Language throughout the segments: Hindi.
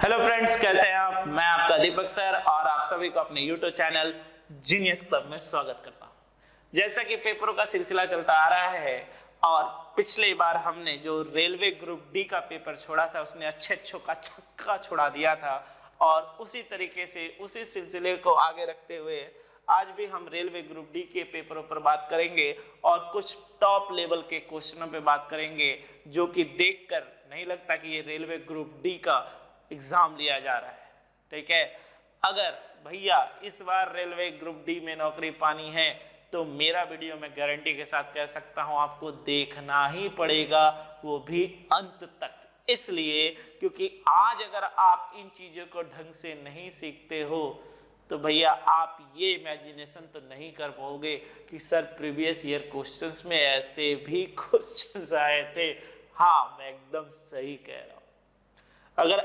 हेलो फ्रेंड्स, कैसे हैं आप। मैं आपका दीपक सर और आप सभी को अपने यूट्यूब चैनल जीनियस क्लब में स्वागत करता हूं। जैसा कि पेपरों का सिलसिला चलता आ रहा है और पिछली बार हमने जो रेलवे ग्रुप डी का पेपर छोड़ा था उसने अच्छे का छक्का छुड़ा दिया था और उसी तरीके से उसी सिलसिले को आगे रखते हुए आज भी हम रेलवे ग्रुप डी के पेपरों पर बात करेंगे और कुछ टॉप लेवल के क्वेश्चनों पे बात करेंगे जो कि देखकर नहीं लगता कि ये रेलवे ग्रुप डी का एग्जाम लिया जा रहा है। ठीक है, अगर भैया इस बार रेलवे ग्रुप डी में नौकरी पानी है तो मेरा वीडियो में गारंटी के साथ कह सकता हूं आपको देखना ही पड़ेगा, वो भी अंत तक। इसलिए क्योंकि आज अगर आप इन चीजों को ढंग से नहीं सीखते हो तो भैया आप ये इमेजिनेशन तो नहीं कर पाओगे कि सर प्रीवियस ईयर क्वेश्चंस में ऐसे भी क्वेश्चंस आए थे। हाँ, मैं एकदम सही कह रहा हूं। अगर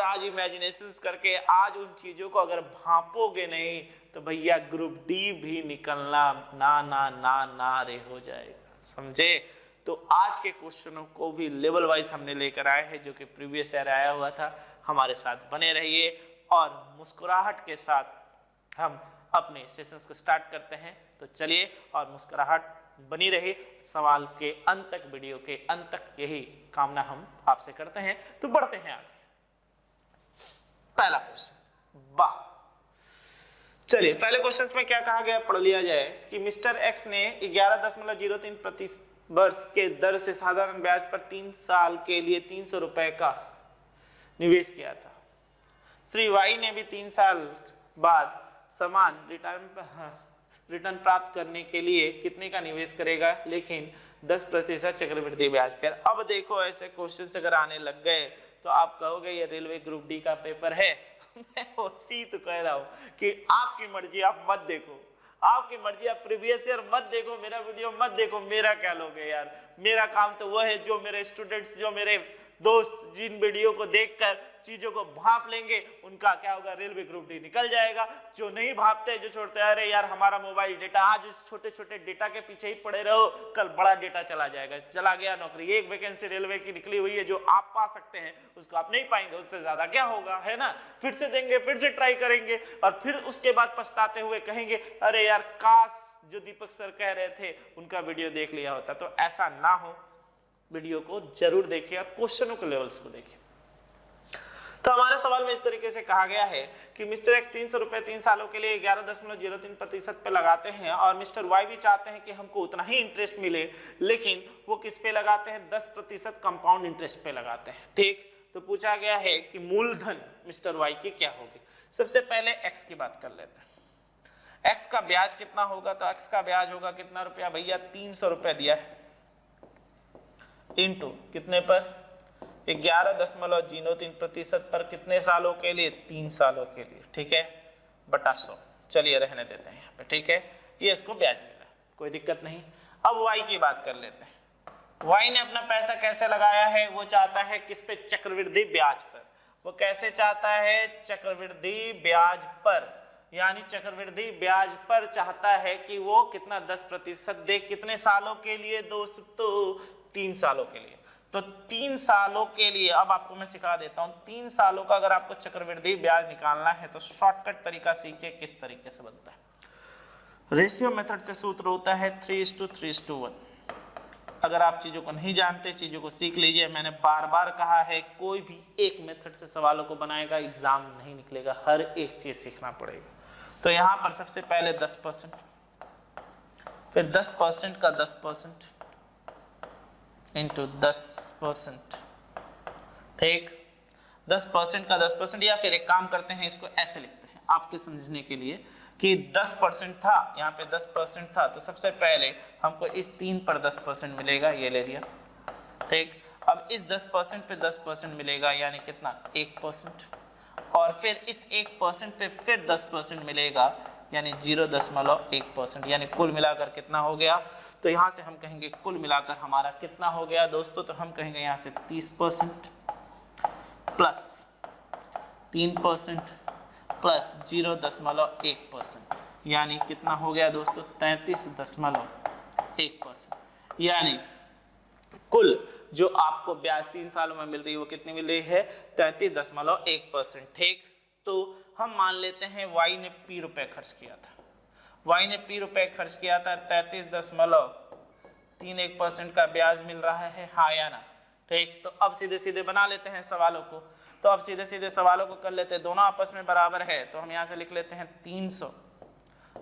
आज इमेजिनेशंस करके आज उन चीजों को अगर भांपोगे नहीं तो भैया ग्रुप डी भी निकलना ना रे हो जाएगा, समझे। तो आज के क्वेश्चनों को भी लेवल वाइज हमने लेकर आए हैं जो कि प्रीवियस ईयर आया हुआ था। हमारे साथ बने रहिए और मुस्कुराहट के साथ हम अपने सेशंस को स्टार्ट करते हैं। तो चलिए, और मुस्कुराहट बनी रही सवाल के अंत तक, वीडियो के अंत तक, यही कामना हम आपसे करते हैं। तो बढ़ते हैं आगे। पहला क्वेश्चन, वाह, चलिए पहले क्वेश्चन में क्या कहा गया पढ़ लिया जाए कि मिस्टर एक्स ने 11.03% वर्ष के दर से साधारण ब्याज पर 3 साल के लिए 300 रुपए का निवेश किया था। श्री वाई ने भी 3 साल बाद समान रिटर्न प्राप्त करने के लिए कितने का निवेश करेगा, लेकिन 10% चक्रवृद्धि ब्याज पर। अब देखो, ऐसे क्वेश्चन अगर आने लग गए तो आप कहोगे ये रेलवे ग्रुप डी का पेपर है। मैं उसी तो कह रहा हूं कि आपकी मर्जी, आप मत देखो, आपकी मर्जी, आप प्रीवियस ईयर मत देखो, मेरा वीडियो मत देखो। मेरा क्या लोगे यार, मेरा काम तो वह है जो मेरे स्टूडेंट्स, जो मेरे दोस्त जिन वीडियो को देखकर चीजों को भांप लेंगे उनका क्या होगा, रेलवे ग्रुप डी निकल जाएगा। जो नहीं भांपते, जो छोड़ते हैं, अरे यार हमारा मोबाइल डेटा, आज इस छोटे छोटे डेटा के पीछे ही पड़े रहो, कल बड़ा डेटा चला जाएगा। चला गया नौकरी, एक वैकेंसी रेलवे की निकली हुई है जो आप पा सकते हैं, उसको आप नहीं पाएंगे, उससे ज्यादा क्या होगा, है ना। फिर से देंगे, फिर से ट्राई करेंगे और फिर उसके बाद पछताते हुए कहेंगे अरे यार काश जो दीपक सर कह रहे थे उनका वीडियो देख लिया होता। तो ऐसा ना हो, वीडियो को जरूर देखिए और क्वेश्चनों के लेवल्स को देखिए। तो हमारे सवाल में इस तरीके से कहा गया है कि मिस्टर एक्स 300 रुपए 3 सालों के लिए 11.03% पे लगाते हैं और मिस्टर वाई भी चाहते हैं कि हमको उतना ही इंटरेस्ट मिले, लेकिन वो किस पे लगाते हैं, 10% कंपाउंड इंटरेस्ट पे लगाते हैं। ठीक, तो पूछा गया है कि मूलधन मिस्टर वाई की क्या होगी। सबसे पहले एक्स की बात कर लेते हैं। एक्स का ब्याज कितना होगा, तो एक्स का ब्याज होगा कितना रुपया भैया, 300 रुपया दिया है, इंटू कितने पर, 11.03% पर कितने सालों के लिए, 3 सालों के लिए। ठीक है, बटा 100। चलिए रहने देते हैं यहाँ पे। ठीक है, ये इसको ब्याज मिला, कोई दिक्कत नहीं। अब वाई की बात कर लेते हैं। वाई ने अपना पैसा कैसे लगाया है, वो चाहता है किस पे, चक्रवृद्धि ब्याज पर। वो कैसे चाहता है, चक्रवृद्धि ब्याज पर, यानी चक्रवृद्धि ब्याज पर चाहता है कि वो कितना 10% दे। कितने सालों के लिए दोस्तों, 3 सालों के लिए। तो 3 सालों के लिए, अब आपको मैं सिखा देता हूं, 3 सालों का अगर आपको चक्रवृद्धि ब्याज निकालना है तो शॉर्टकट तरीका सीखिए किस तरीके से बनता है। रेशियो मेथड से सूत्र होता है 3:3:1। अगर आप चीजों को नहीं जानते, चीजों को सीख लीजिए। मैंने बार बार कहा है, कोई भी एक मेथड से सवालों को बनाएगा एग्जाम नहीं निकलेगा, हर एक चीज सीखना पड़ेगा। तो यहां पर सबसे पहले 10%, फिर 10% का 10% इंटू 10%। ठीक, 10% का 10%, या फिर एक काम करते हैं, इसको ऐसे लिखते हैं आपके समझने के लिए कि 10% था, यहाँ पे 10% था, तो सबसे पहले हमको इस 3 पर 10% मिलेगा, ये ले लिया। ठीक, अब इस 10% पे 10% मिलेगा, यानी कितना, 1%, और फिर इस 1% पे फिर 10% मिलेगा, यानी 0.1%, यानी कुल मिलाकर कितना हो गया। तो यहां से हम कहेंगे कुल मिलाकर हमारा कितना हो गया दोस्तों, तो हम कहेंगे यहां से 30% प्लस 3% प्लस 0.1%, यानी कितना हो गया दोस्तों, 33.1%, यानी कुल जो आपको ब्याज 3 सालों में मिल रही है वो कितनी मिल रही है? 33.1%। ठीक, तो हम मान लेते हैं y ने p रुपए खर्च किया था, y ने p रुपए खर्च किया था, 33.31% का ब्याज मिल रहा है, हाँ या ना? ठीक, तो अब सीधे सीधे बना लेते हैं सवालों को, तो अब सीधे सीधे सवालों को कर लेते हैं, दोनों आपस में बराबर है तो हम यहाँ से लिख लेते हैं 300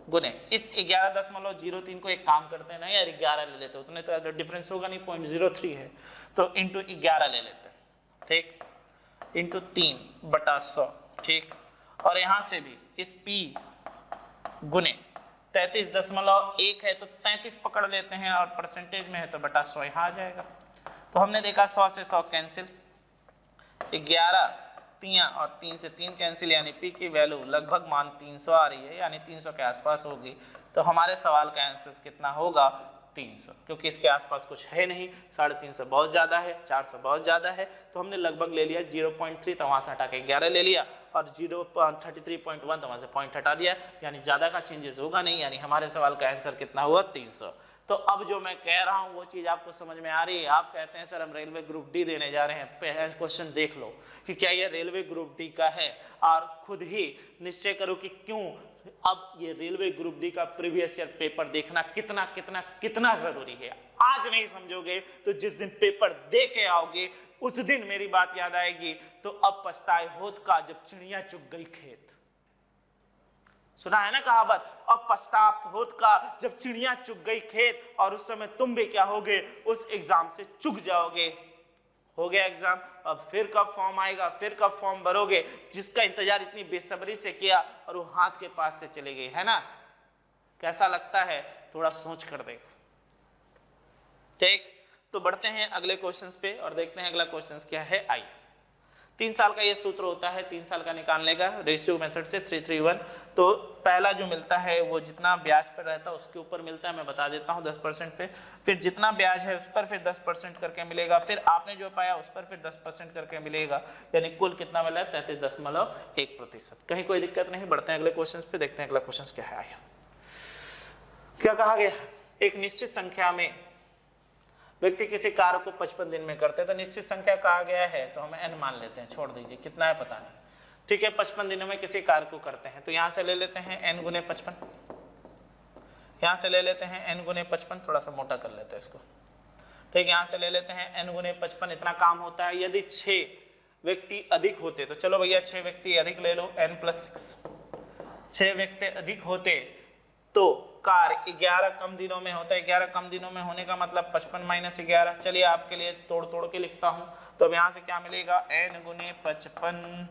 गुने इस 11.03 को एक काम करते हैं ना यार, 11 ले लेते हैं, उतने तो डिफरेंस होगा नहीं, 0.03 है, तो इंटू 11 ले लेते हैं। ठीक, इंटू 3/100। ठीक, और यहाँ से भी इस p गुने 33.1 है तो 33 पकड़ लेते हैं और परसेंटेज में है तो बटा 100 यहाँ आ जाएगा। तो हमने देखा 100 से 100 कैंसिल, 11 3 और 3 से 3 कैंसिल, यानी p की वैल्यू लगभग मान 300 आ रही है, यानी 300 के आसपास होगी। तो हमारे सवाल का आंसर कितना होगा? 300, क्योंकि इसके आसपास कुछ है नहीं, 350 बहुत ज़्यादा है, 400 बहुत ज़्यादा है, तो हमने लगभग ले लिया 0.3, तो वहाँ से हटा के 11 ले लिया और 33.1 तो वहाँ से पॉइंट हटा दिया, यानी ज़्यादा का चेंजेस होगा नहीं, यानी हमारे सवाल का आंसर कितना हुआ? 300। तो अब जो मैं कह रहा हूँ वो चीज़ आपको समझ में आ रही है? आप कहते हैं सर हम रेलवे ग्रुप डी देने जा रहे हैं, पहले क्वेश्चन देख लो कि क्या ये रेलवे ग्रुप डी का है और खुद ही निश्चय करो कि क्यों अब ये रेलवे ग्रुप डी का प्रीवियस ईयर पेपर देखना कितना कितना कितना जरूरी है। आज नहीं समझोगे तो जिस दिन पेपर दे के आओगे उस दिन मेरी बात याद आएगी, तो अब पछताए होत का जब चिड़िया चुग गई खेत। सुना है ना कहावत, अब पछताप होत का जब चिड़िया चुग गई खेत, और उस समय तुम भी क्या होगे? उस एग्जाम से चुक जाओगे। हो गया एग्जाम, अब फिर कब फॉर्म आएगा, फिर कब फॉर्म भरोगे, जिसका इंतजार इतनी बेसब्री से किया और वो हाथ के पास से चले गए, है ना? कैसा लगता है? थोड़ा सोच कर देखो। ठीक, तो बढ़ते हैं अगले क्वेश्चंस पे और देखते हैं अगला क्वेश्चंस क्या है। आई 3 साल का ये सूत्र होता है, 3 साल का निकालने का रेशियो मेथड से 331। तो पहला जो मिलता है वो जितना ब्याज पर रहता है उसके ऊपर मिलता है, मैं बता देता हूँ 10% पे, फिर जितना ब्याज है उस पर फिर 10% करके मिलेगा, फिर आपने जो पाया उस पर फिर 10% करके मिलेगा, यानी कुल कितना मिला? 33.1%। कहीं कोई दिक्कत नहीं। बढ़ते हैं अगले क्वेश्चन पे, देखते हैं अगला क्वेश्चन क्या है। क्या कहा गया? एक निश्चित संख्या में व्यक्ति किसी कार्य को 55 दिन में करते हैं, तो निश्चित संख्या कहा गया है तो हम n मान लेते हैं, छोड़ दीजिए कितना है पता नहीं। ठीक है, 55 दिनों में किसी कार्य को करते हैं, तो यहाँ से ले लेते हैं n गुने 55, यहाँ से ले लेते हैं n गुने 55, थोड़ा सा मोटा कर लेते हैं इसको। ठीक, यहाँ से ले लेते हैं n गुने 55, इतना काम होता है। यदि 6 व्यक्ति अधिक होते, तो चलो भैया 6 व्यक्ति अधिक ले लो, n+6, 6 व्यक्ति अधिक होते तो कार्य 11 कम दिनों में होता है। 11 कम दिनों में होने का मतलब 55 - 11। चलिए आपके लिए तोड़ तोड़ के लिखता हूं, तो अब यहाँ से क्या मिलेगा? n गुने 55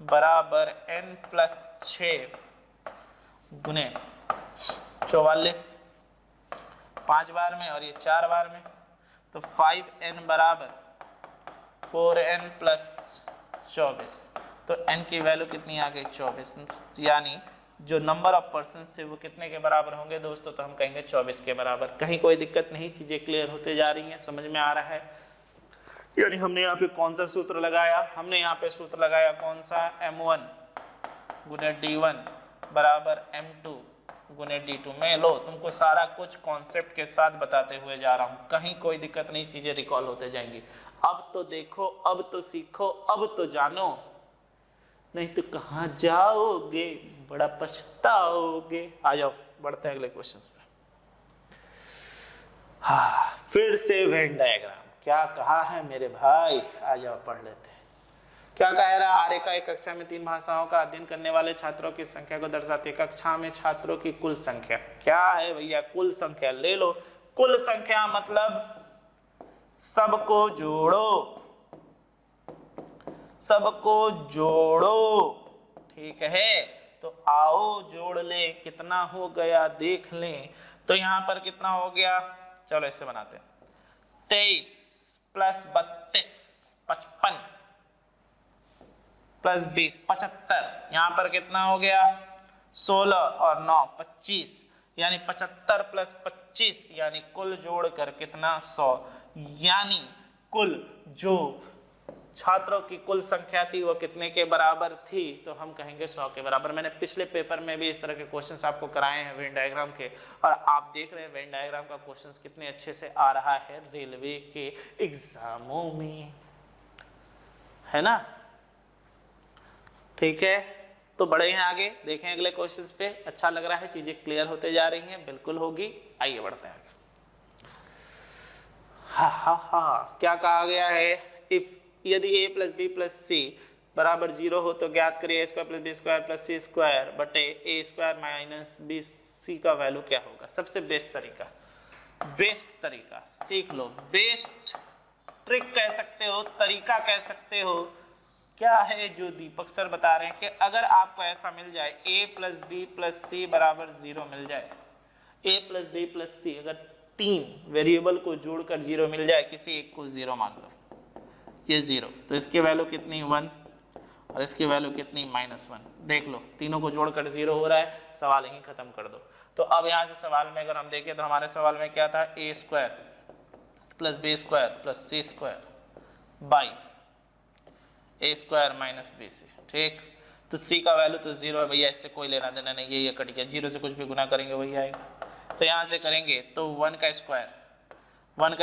बराबर n+6 गुने 44, 5 बार में और ये 4 बार में, तो 5n बराबर 4n+24। तो n की वैल्यू कितनी आ गई? 24, यानी जो नंबर ऑफ पर्सन्स थे वो कितने के बराबर होंगे दोस्तों? तो हम कहेंगे 24 के बराबर। कहीं कोई दिक्कत नहीं, चीजें क्लियर होते जा रही हैं, समझ में आ रहा है? यानी हमने यहाँ पे कौन सा सूत्र लगाया? हमने यहाँ पे सूत्र लगाया कौन सा? m1 गुने d1 बराबर m2 गुने d2। मैं लो तुमको सारा कुछ कॉन्सेप्ट के साथ बताते हुए जा रहा हूँ, कहीं कोई दिक्कत नहीं, चीजें रिकॉल होते जाएंगी। अब तो देखो, अब तो सीखो, अब तो जानो, नहीं तो कहाँ जाओगे, बड़ा पछताओगे। आ जाओ, बढ़ते हैं अगले क्वेश्चन पे। हाँ, फिर से वेन डायग्राम। क्या कहा है मेरे भाई? आ जाओ पढ़ लेते हैं। क्या कह रहा है? आर्य का एक कक्षा में 3 भाषाओं का अध्ययन करने वाले छात्रों की संख्या को दर्शाती है। कक्षा में छात्रों की कुल संख्या क्या है भैया? कुल संख्या ले लो। कुल संख्या मतलब सबको जोड़ो, सबको जोड़ो। ठीक है, तो आओ जोड़ ले, कितना हो गया देख लें। तो यहां पर कितना हो गया? चलो इससे बनाते हैं। 23 + 32 55 + 20 75। यहां पर कितना हो गया? 16 और 9 25, यानी 75 + 25, यानी कुल जोड़कर कितना? 100। यानी कुल जो छात्रों की कुल संख्या थी वो कितने के बराबर थी, तो हम कहेंगे 100 के बराबर। मैंने पिछले पेपर में भी इस तरह के क्वेश्चंस आपको कराए हैं वेन डायग्राम के, और आप देख रहे हैं वेन डायग्राम का क्वेश्चंस कितने अच्छे से आ रहा है रेलवे के एग्जामों में, है ना। ठीक है, तो बढ़े हैं आगे, देखें अगले क्वेश्चंस पे। अच्छा लग रहा है, चीजें क्लियर होते जा रही हैं, बिल्कुल होगी। आइए बढ़ते हैं आगे। क्या कहा गया है, इफ यदि a plus B plus C बराबर 0 हो तो ज्ञात करिए a square plus B square plus C square बटे a square minus B C का वैल्यू क्या होगा। सबसे बेस्ट तरीका सीख लो, बेस्ट ट्रिक कह सकते हो, तरीका कह सकते हो। क्या है जो दीपक सर बता रहे हैं कि अगर आपको ऐसा मिल जाए a plus B plus C बराबर 0 मिल जाए, a प्लस बी प्लस सी अगर 3 वेरिएबल को जोड़कर 0 मिल जाए, किसी एक को 0 मान लो, ये 0, तो इसकी वैल्यू कितनी 1 और इसकी वैल्यू कितनी -1। देख लो तीनों को जोड़कर 0 हो रहा है, सवाल यहीं खत्म कर दो। तो अब यहाँ से सवाल में अगर हम देखें तो हमारे सवाल में क्या था, a square plus B square plus C square by a square minus B C. ठीक, तो c का वैल्यू तो 0 है भैया, इससे कोई लेना देना नहीं, ये कट गया, 0 से कुछ भी गुना करेंगे वही आएगा। तो यहाँ से करेंगे तो 1 का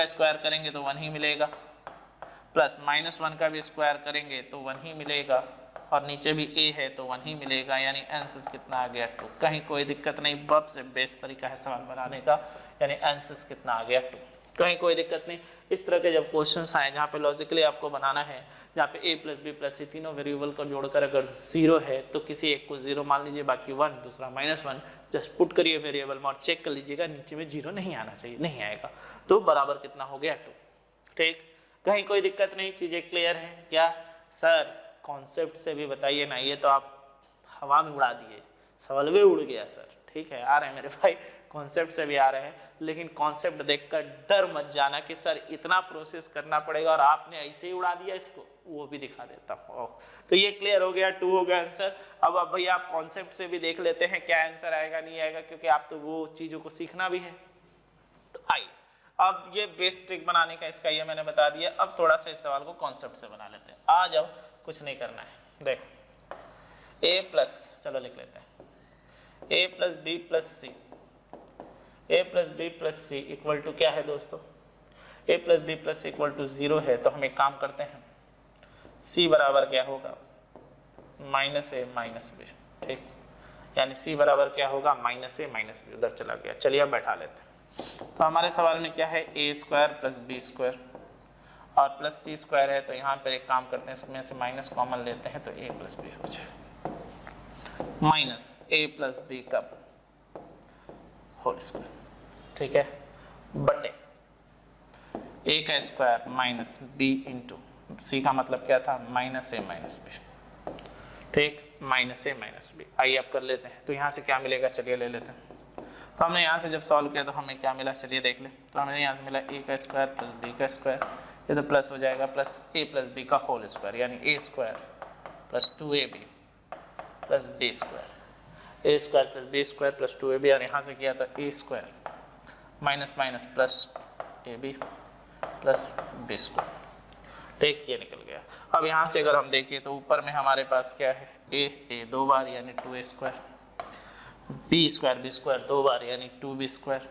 स्क्वायर करेंगे तो 1 ही मिलेगा, प्लस -1 का भी स्क्वायर करेंगे तो 1 ही मिलेगा, और नीचे भी a है तो 1 ही मिलेगा, यानी आंसर कितना आ गया 2। कहीं कोई दिक्कत नहीं, बब से बेस्ट तरीका है सवाल बनाने का, यानी आंसर कितना आ गया 2, कहीं कोई दिक्कत नहीं। इस तरह के जब क्वेश्चंस आए जहाँ पे लॉजिकली आपको बनाना है, जहाँ पे a प्लस बी प्लस सी तीनों वेरिएबल को जोड़कर अगर 0 है तो किसी एक को 0 मान लीजिए, बाकी 1, दूसरा -1, जस्ट पुट करिए वेरिएबल में और चेक कर लीजिएगा नीचे में 0 नहीं आना चाहिए, नहीं आएगा, तो बराबर कितना हो गया 2। ठीक, कहीं कोई दिक्कत नहीं, चीजें क्लियर है क्या सर? कॉन्सेप्ट से भी बताइए ना, ये तो आप हवा में उड़ा दिए, सवाल उड़ गया सर। ठीक है, आ रहे हैं मेरे भाई, कॉन्सेप्ट से भी आ रहे हैं, लेकिन कॉन्सेप्ट देखकर डर मत जाना कि सर इतना प्रोसेस करना पड़ेगा और आपने ऐसे ही उड़ा दिया इसको, वो भी दिखा देता हूँ। तो ये क्लियर हो गया, 2 हो गया आंसर। अब भैया आप कॉन्सेप्ट से भी देख लेते हैं क्या आंसर आएगा नहीं आएगा, क्योंकि आप तो वो चीजों को सीखना भी है। तो आइए, अब ये बेस्ट ट्रिक बनाने का इसका ये मैंने बता दिया। अब थोड़ा सा इस सवाल को कॉन्सेप्ट से बना लेते हैं। आ जाओ, कुछ नहीं करना है। देखो a प्लस, चलो लिख लेते हैं, a plus B plus C, a plus B plus C equal to क्या है दोस्तों, a plus B plus C equal to 0 है। तो हम एक काम करते हैं, c बराबर क्या होगा -a माइनस बी। ठीक, यानी c बराबर क्या होगा -a माइनस बी, उधर चला गया। चलिए अब बैठा लेते हैं। तो हमारे सवाल में क्या है, a square plus B square और प्लस सी स्क्वायर है, तो यहाँ पर एक काम करते हैं, इसमें से माइनस कॉमन लेते हैं तो a प्लस बी हो जाए, माइनस a प्लस बी का होल स्क्वायर। ठीक है, बटे a का स्क्वायर माइनस b इंटू सी का मतलब क्या था, -a माइनस बी। ठीक, -a माइनस बी। आइए अब कर लेते हैं, तो यहाँ से क्या मिलेगा, चलिए ले लेते हैं। तो हमने यहाँ से जब सॉल्व किया तो हमें क्या मिला, चलिए देख ले। तो हमें यहाँ से मिला a का स्क्वायर प्लस b का स्क्वायर, ये तो प्लस हो जाएगा, प्लस a प्लस b का होल स्क्वायर, यानी a square plus 2ab plus b square, a square plus b square plus 2ab, और यहाँ से किया था a square minus minus plus ab plus b square. ठीक, ये निकल गया। अब यहाँ से अगर हम देखें तो ऊपर में हमारे पास क्या है, a 2 बार यानी 2a स्क्वायर, b स्क्वायर 2 बार यानी 2b स्क्वायर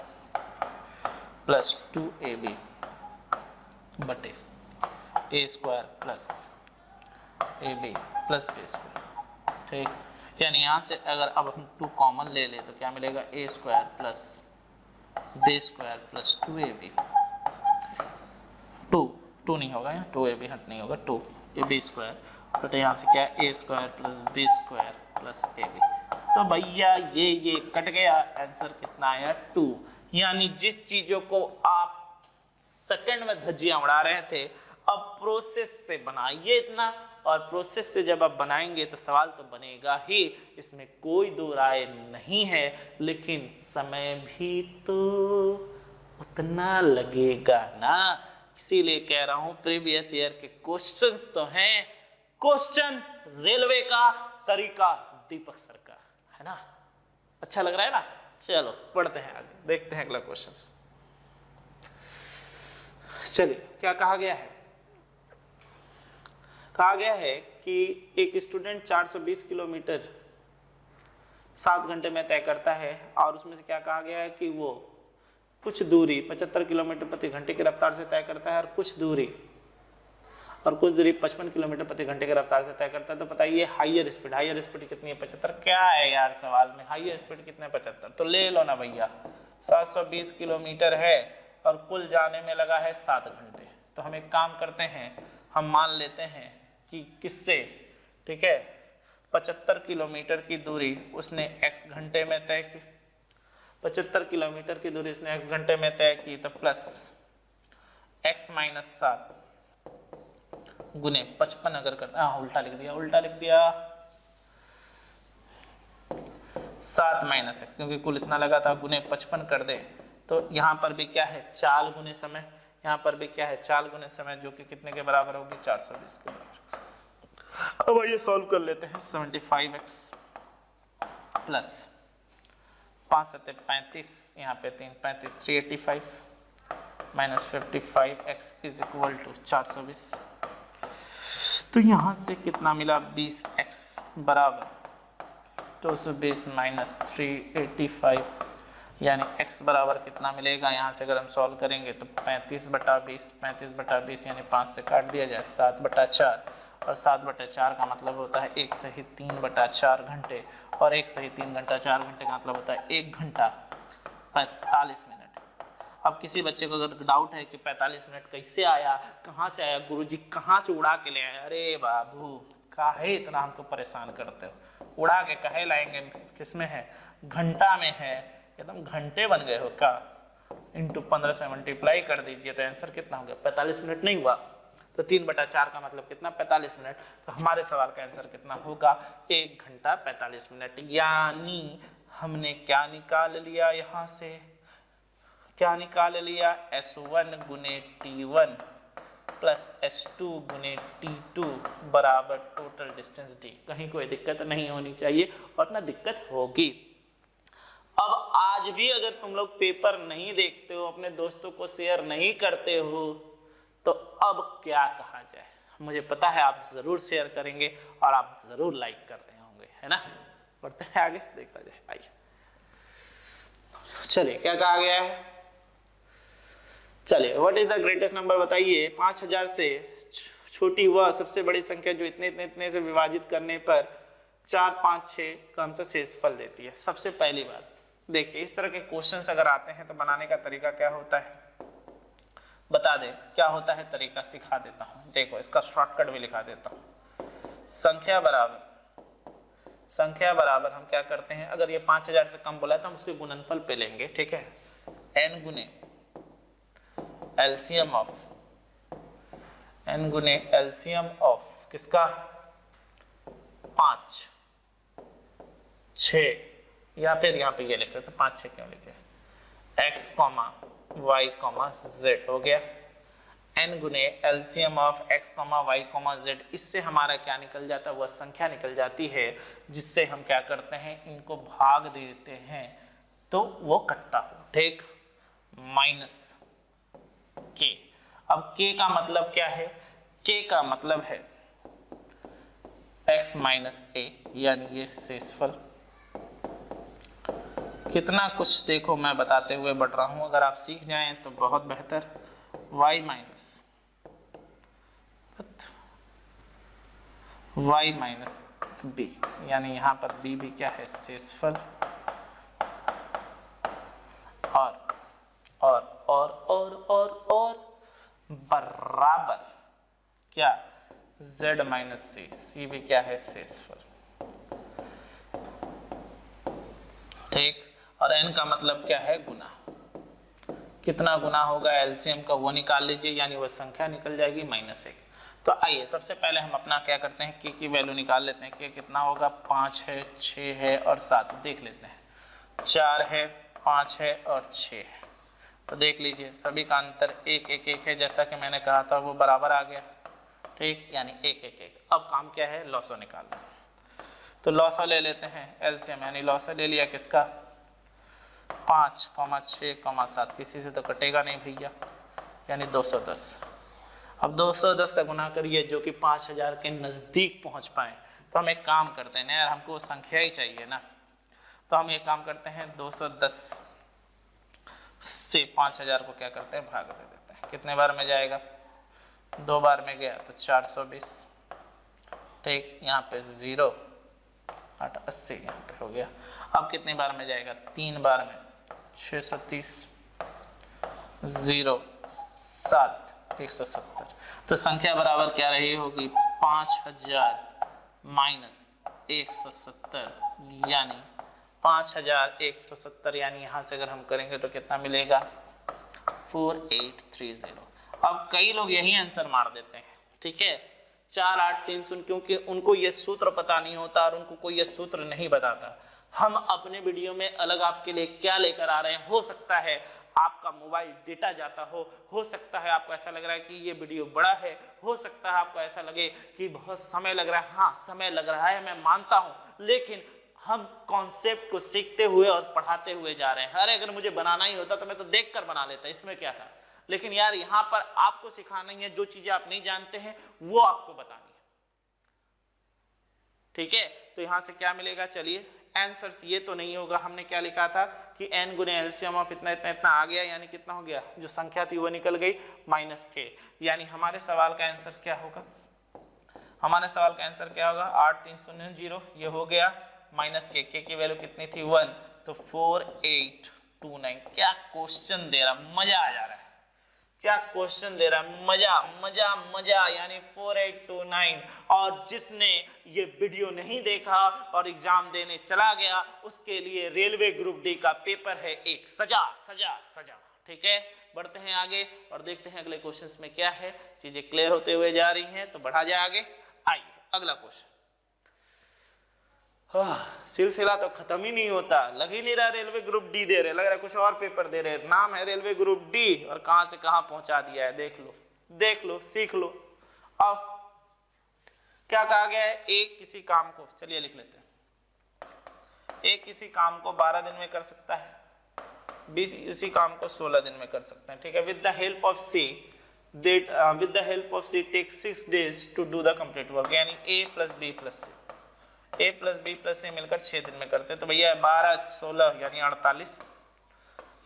प्लस 2ab बटे a square plus ab plus b square. ठीक, यानी यहाँ से अगर अब हम 2 कॉमन ले ले तो क्या मिलेगा, a square plus b square plus 2ab, 2 नहीं होगा यहाँ, 2ab हट नहीं होगा, 2ab स्क्वायर बटे यहाँ से क्या है, a square plus b square plus ab। तो भैया ये कट गया, आंसर कितना आया 2। यानी जिस चीजों को आप सेकंड में धज्जियां उड़ा रहे थे, अब प्रोसेस से बनाइए इतना, और प्रोसेस से जब आप बनाएंगे तो सवाल तो बनेगा ही, इसमें कोई दो राय नहीं है, लेकिन समय भी तो उतना लगेगा ना। इसीलिए कह रहा हूं प्रीवियस ईयर के क्वेश्चंस तो हैं, क्वेश्चन रेलवे का, तरीका दीपक सर का, है ना। अच्छा लग रहा है ना। चलो पढ़ते हैं आगे, देखते हैं अगला क्वेश्चन। चलिए क्या कहा गया है, कहा गया है कि एक स्टूडेंट 420 किलोमीटर 7 घंटे में तय करता है, और उसमें से क्या कहा गया है कि वो कुछ दूरी 75 किलोमीटर प्रति घंटे की रफ्तार से तय करता है, और कुछ दूरी 55 किलोमीटर प्रति घंटे की रफ्तार से तय करता है। तो बताइए हाईयर स्पीड कितनी है? 75। क्या है यार सवाल में, हाईयर स्पीड कितने? 75। तो ले लो ना भैया, 720 किलोमीटर है और कुल जाने में लगा है 7 घंटे। तो हम एक काम करते हैं, हम मान लेते हैं कि किससे, ठीक है, 75 किलोमीटर की दूरी उसने x घंटे में तय की, 75 किलोमीटर की दूरी उसने x घंटे में तय की, तो प्लस x माइनस 7 गुने 55 अगर करते, उल्टा लिख दिया 7 माइनस एक्स, क्योंकि कुल इतना लगा था, गुने 55 कर दे तो यहाँ पर भी क्या है, चाल गुने समय, यहाँ पर भी क्या है, चाल गुने समय, जो कि कितने के बराबर होगी, 420 के बराबर। अब आइए सॉल्व कर लेते हैं। 75x प्लस 5 7 35, यहाँ पे 3 35 385 minus 55x is equal to 420। तो यहाँ से कितना मिला, 20x बराबर 220 माइनस 385, यानी x बराबर कितना मिलेगा, यहाँ से अगर हम सॉल्व करेंगे तो 35/20 यानी 5 से काट दिया जाए 7/4, और 7/4 का मतलब होता है 1 सही 3/4 घंटे, और 1 सही 3/4 घंटे का मतलब होता है 1 घंटा 45 मिनट। अब किसी बच्चे को अगर डाउट है कि 45 मिनट कैसे आया, कहाँ से आया, गुरुजी कहाँ से उड़ा के ले आए, अरे बाबू काहे इतना हमको परेशान करते हो, उड़ा के कहे लाएंगे, किसमें है, घंटा में है, एकदम घंटे बन गए हो का, इंटू 15 से मल्टीप्लाई कर दीजिए तो आंसर कितना हो गया, 45 मिनट नहीं हुआ, तो 3/4 का मतलब कितना, 45 मिनट। तो हमारे सवाल का आंसर कितना होगा, 1 घंटा 45 मिनट। यानी हमने क्या निकाल लिया, यहाँ से क्या निकाल लिया, S1 गुने T1 प्लस S2 गुने T2 बराबर टोटल डिस्टेंस D। कहीं कोई दिक्कत नहीं होनी चाहिए, और ना दिक्कत होगी। अब आज भी अगर तुम लोग पेपर नहीं देखते हो, अपने दोस्तों को शेयर नहीं करते हो, तो अब क्या कहा जाए। मुझे पता है आप जरूर शेयर करेंगे और आप जरूर लाइक कर रहे होंगे, है ना। बढ़ते हैं आगे, देखता जाए, आइए चलिए क्या कहा गया है। चलिए, what is the greatest number, बताइए 5000 से छोटी वह सबसे बड़ी संख्या जो इतने इतने इतने से विभाजित करने पर 4 5 6 क्रम से शेषफल देती है। सबसे पहली बात देखिए, इस तरह के क्वेश्चंस अगर आते हैं तो बनाने का तरीका क्या होता है, बता दे क्या होता है तरीका, सिखा देता हूं। देखो इसका शॉर्टकट भी लिखा देता हूं। संख्या बराबर हम क्या करते हैं, अगर ये 5000 से कम बोला है तो हम उसके गुणनफल पे लेंगे, ठीक है, n गुने एलसीएम ऑफ किसका, 5 6, या फिर यहाँ पे ये लिख रहे थे 5 6 क्यों लिखे, x, y, z हो गया, n गुने LCM of x, y, z। इससे हमारा क्या निकल जाता है, वह संख्या निकल जाती है जिससे हम क्या करते हैं, इनको भाग देते हैं तो वो कटता हो, ठीक, माइनस k। अब k का मतलब क्या है, k का मतलब है x माइनस a, यानी ये शेषफल। कितना कुछ देखो मैं बताते हुए बढ़ रहा हूं, अगर आप सीख जाएं तो बहुत बेहतर। y माइनस b, यानी यहां पर b भी क्या है, शेषफल, और बराबर क्या, z माइनस c भी क्या है, शेषफल, ठीक। और n का मतलब क्या है, गुना। कितना गुना होगा एलसीएम का, वो निकाल लीजिए, यानी वो संख्या निकल जाएगी -1। तो आइए सबसे पहले हम अपना क्या करते हैं, k की वैल्यू निकाल लेते हैं। k कितना होगा, 5 है, 6 है और 7, देख लेते हैं, 4 है, 5 है और 6 है। तो देख लीजिए सभी का अंतर 1 1 1 है, जैसा कि मैंने कहा था वो बराबर आ गया, ठीक, यानी 1 1 1। अब काम क्या है, लॉसो निकालना। तो लॉसो ले लेते हैं, एलसीएम यानी लॉसो ले लिया किसका, 5, 6, 7, किसी से तो कटेगा नहीं भैया, यानी 210। अब 210 का गुना करिए जो कि 5000 के नजदीक पहुंच पाए। तो हम एक काम करते हैं ना यार, हमको संख्या ही चाहिए ना, तो हम एक काम करते हैं 210 से 5000 को क्या करते हैं, भाग दे देते हैं। कितने बार में जाएगा, 2 बार में गया तो 420, ठीक, यहाँ पे 0, 880 यहाँ पे हो गया। अब कितने बार में जाएगा, 3 बार में, 630, 0, 7, 170। तो संख्या बराबर क्या रही होगी, 5000 माइनस 170, यानी 5170, यानी यहाँ से अगर हम करेंगे तो कितना मिलेगा, 4830। अब कई लोग यही आंसर मार देते हैं, ठीक है, 4 8 3 0, क्योंकि उनको ये सूत्र पता नहीं होता और उनको कोई ये सूत्र नहीं बताता। हम अपने वीडियो में अलग आपके लिए क्या लेकर आ रहे हैं, हो सकता है आपका मोबाइल डेटा जाता हो सकता है आपको ऐसा लग रहा है कि ये वीडियो बड़ा है, हो सकता है आपको ऐसा लगे कि बहुत समय लग रहा है। हाँ, समय लग रहा है, मैं मानता हूं, लेकिन हम कॉन्सेप्ट को सीखते हुए और पढ़ाते हुए जा रहे हैं। अरे अगर मुझे बनाना ही होता तो मैं तो देखकर बना लेता, इसमें क्या था। लेकिन यार यहाँ पर आपको सिखाना ही है, जो चीजें आप नहीं जानते हैं वो आपको बतानी है, ठीक है। तो यहां से क्या मिलेगा, चलिए आंसर्स ये तो नहीं होगा, हमने क्या लिखा था कि n गुने एलसीएम ऑफ इतना इतना इतना आ गया, यानी कितना हो गया, जो संख्या थी वो निकल गई, माइनस के, यानी हमारे सवाल का आंसर क्या होगा, हमारे सवाल का आंसर क्या होगा, 8390, ये हो गया, माइनस के की वैल्यू कितनी थी 1, तो 4829। क्या क्वेश्चन दे रहा, मजा आ जा रहा है, क्या क्वेश्चन दे रहा है, मजा मजा मजा, यानी 4829। और जिसने ये वीडियो नहीं देखा और एग्जाम देने चला गया, उसके लिए रेलवे ग्रुप डी का पेपर है एक सजा सजा सजा, ठीक है। बढ़ते हैं आगे और देखते हैं अगले क्वेश्चंस में क्या है, चीजें क्लियर होते हुए जा रही हैं तो बढ़ा जाए आगे। आइए अगला क्वेश्चन। सिलसिला तो खत्म ही नहीं होता, लग ही नहीं रहा रेलवे ग्रुप डी दे रहे, लग रहा है कुछ और पेपर दे रहे, नाम है रेलवे ग्रुप डी और कहां से कहां पहुंचा दिया है, देख लो सीख लो। अब क्या कहा गया है, एक किसी काम को, चलिए लिख लेते हैं, एक किसी काम को 12 दिन में कर सकता है, 20 इसी काम को 16 दिन में कर सकते हैं, ठीक है। With the help of C take 6 days to do the complete work, यानी a + b + c, a + b + c मिलकर 6 दिन में करते हैं। तो भैया 12 16 यानी 48,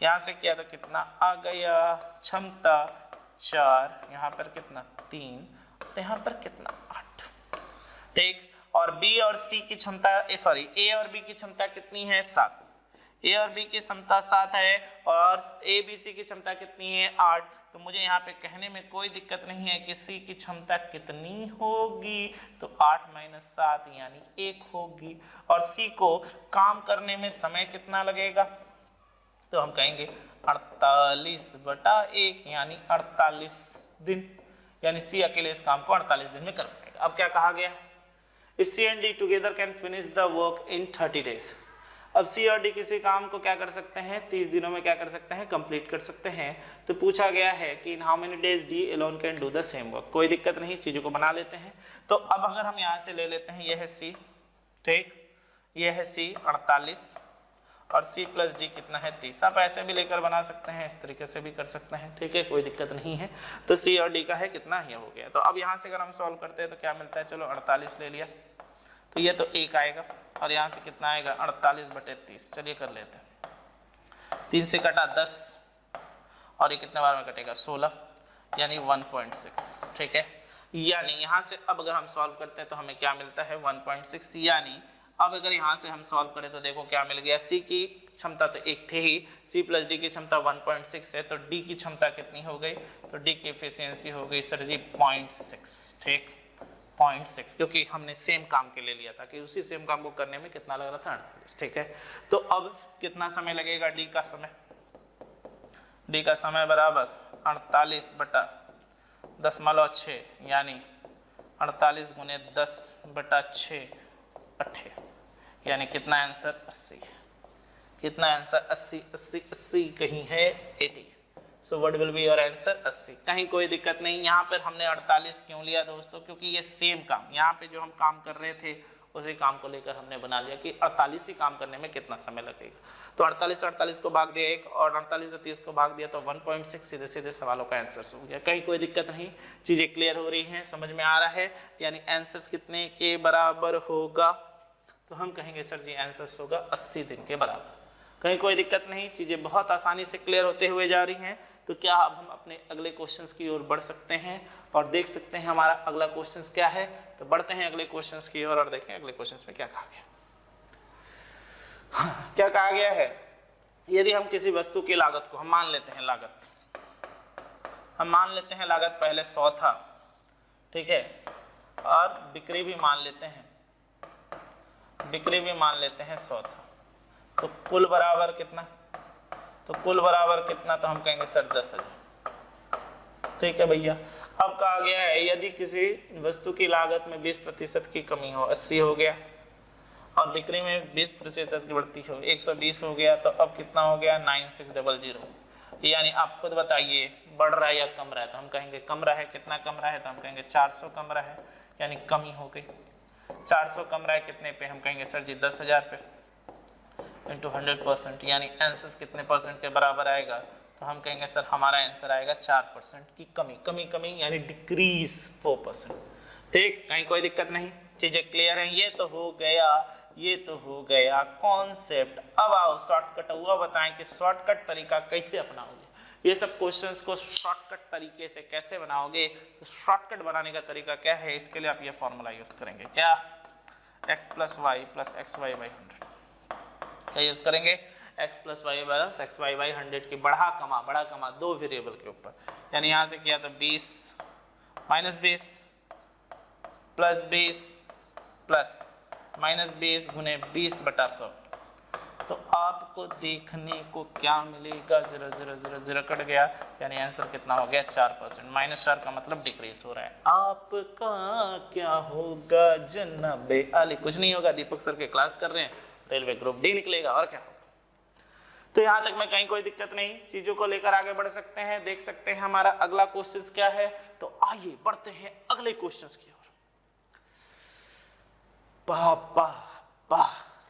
यहाँ से किया तो कितना आ गया, क्षमता 4, यहाँ पर कितना 3, यहाँ पर कितना 8, ठीक। और B और C की क्षमता, A और B की क्षमता कितनी है, 7, A और B की क्षमता 7 है और A B C की क्षमता कितनी है, 8। तो मुझे यहाँ पे कहने में कोई दिक्कत नहीं है कि C की क्षमता कितनी होगी, तो 8 - 7 यानी 1 होगी। और C को काम करने में समय कितना लगेगा, तो हम कहेंगे 48/1 यानी 48 दिन, यानी C अकेले इस काम को 48 दिन में कर पाएगा। अब क्या कहा गया, If C and D together can finish the work in 30 days, अब C और D किसी काम को क्या कर सकते हैं, 30 दिनों में क्या कर सकते हैं, कंप्लीट कर सकते हैं। तो पूछा गया है कि in how many days D alone can do the same work, कोई दिक्कत नहीं, चीजों को बना लेते हैं। तो अब अगर हम यहाँ से ले लेते हैं, यह है C, ठीक, यह है C 48 और C + D कितना है 30। आप ऐसे भी लेकर बना सकते हैं, इस तरीके से भी कर सकते हैं, ठीक है, कोई दिक्कत नहीं है। तो C और D का है कितना, ये हो गया। तो अब यहाँ से अगर हम सॉल्व करते हैं तो क्या मिलता है, चलो 48 ले लिया तो ये तो 1 आएगा और यहाँ से कितना आएगा 48/30, चलिए कर लेते हैं। 3 से कटा 10 और ये कितने बार में कटेगा 16, यानी 1.6, ठीक है। यानी यहाँ से अब अगर हम सॉल्व करते हैं तो हमें क्या मिलता है 1.6, यानी अब अगर यहाँ से हम सॉल्व करें तो देखो क्या मिल गया, C की क्षमता तो 1 थी ही, C + D की क्षमता 1.6 है, तो D की क्षमता कितनी हो गई, तो D की एफिशिएंसी हो गई सर जी 0.6, ठीक, 0.6, क्योंकि हमने सेम काम के लिए लिया था कि उसी सेम काम को करने में कितना लग रहा था 48, ठीक है। तो अब कितना समय लगेगा, D का समय, D का समय बराबर 48/10(6), यानी 48 × 10/6 8, यानी कितना आंसर 80, कितना आंसर 80 80 80 कहीं है 80। So what will be your answer 80, कहीं कोई दिक्कत नहीं। यहाँ पर हमने 48 क्यों लिया दोस्तों, क्योंकि ये सेम काम, यहाँ पे जो हम काम कर रहे थे उसी काम को लेकर हमने बना लिया कि 48 ही काम करने में कितना समय लगेगा। तो 48 को भाग दिया 1 और 48 से 30 को भाग दिया तो 1.6 सीधे सीधे सवालों का आंसर हो गया। कहीं कोई दिक्कत नहीं, चीजें क्लियर हो रही हैं, समझ में आ रहा है। यानी आंसर्स कितने के बराबर होगा, तो हम कहेंगे सर जी आंसर्स होगा 80 दिन के बराबर। कहीं कोई दिक्कत नहीं, चीजें बहुत आसानी से क्लियर होते हुए जा रही हैं। तो क्या अब हम अपने अगले क्वेश्चंस की ओर बढ़ सकते हैं और देख सकते हैं हमारा अगला क्वेश्चंस क्या है। तो बढ़ते हैं अगले क्वेश्चंस की ओर और देखें अगले क्वेश्चंस में क्या कहा गया। क्या कहा गया है, यदि हम किसी वस्तु की लागत को हम मान लेते हैं लागत पहले 100 था, ठीक है, और बिक्री भी मान लेते हैं 100 था, तो कुल बराबर कितना, तो हम कहेंगे सर 10,000। ठीक है भैया। अब कहा गया है यदि किसी वस्तु की लागत में 20% की कमी हो, 80 हो गया, और बिक्री में 20% की बढ़ती हो, 120 हो गया, तो अब कितना हो गया 9600। यानी आप खुद बताइए बढ़ रहा है या कम रहा है। तो हम कहेंगे कम रहा है। कितना कम रहा है, तो हम कहेंगे 400 कम रहा है, यानी कमी हो गई। 400 कम रहा है कितने पे, हम कहेंगे सर जी 10,000 पे इंटू 100%, यानी आंसर कितने परसेंट के बराबर आएगा। तो हम कहेंगे सर हमारा आंसर आएगा 4% की कमी यानी डिक्रीज 4%। ठीक, कहीं कोई दिक्कत नहीं, चीजें क्लियर हैं। ये तो हो गया कॉन्सेप्ट। अब आओ शॉर्टकट हुआ बताएं कि शॉर्टकट तरीका कैसे अपनाओगे। ये सब क्वेश्चंस को शॉर्टकट तरीके से कैसे बनाओगे, तो शॉर्टकट बनाने का तरीका क्या है, इसके लिए आप ये फॉर्मूला यूज करेंगे। क्या, x + y + xy/100। क्या यूज करेंगे, x + y + xy/100 की बड़ा कमा 2 वेरिएबल के ऊपर। यानी यहां से किया तो 20 - 20 + 20 - 20 गुने 20/100। तो आपको देखने को क्या मिलेगा, जरा कट गया, यानी आंसर कितना हो गया 4%। -4 का मतलब डिक्रीज हो रहा है। आपका क्या होगा जनाबे आली, कुछ नहीं होगा, दीपक सर के क्लास कर रहे हैं, रेलवे ग्रुप डी निकलेगा और क्या होगा। तो यहां तक में कहीं कोई दिक्कत नहीं, चीजों को लेकर आगे बढ़ सकते हैं। देख सकते हैं हमारा अगला क्वेश्चन क्या है। तो आइए बढ़ते हैं अगले क्वेश्चन की ओर।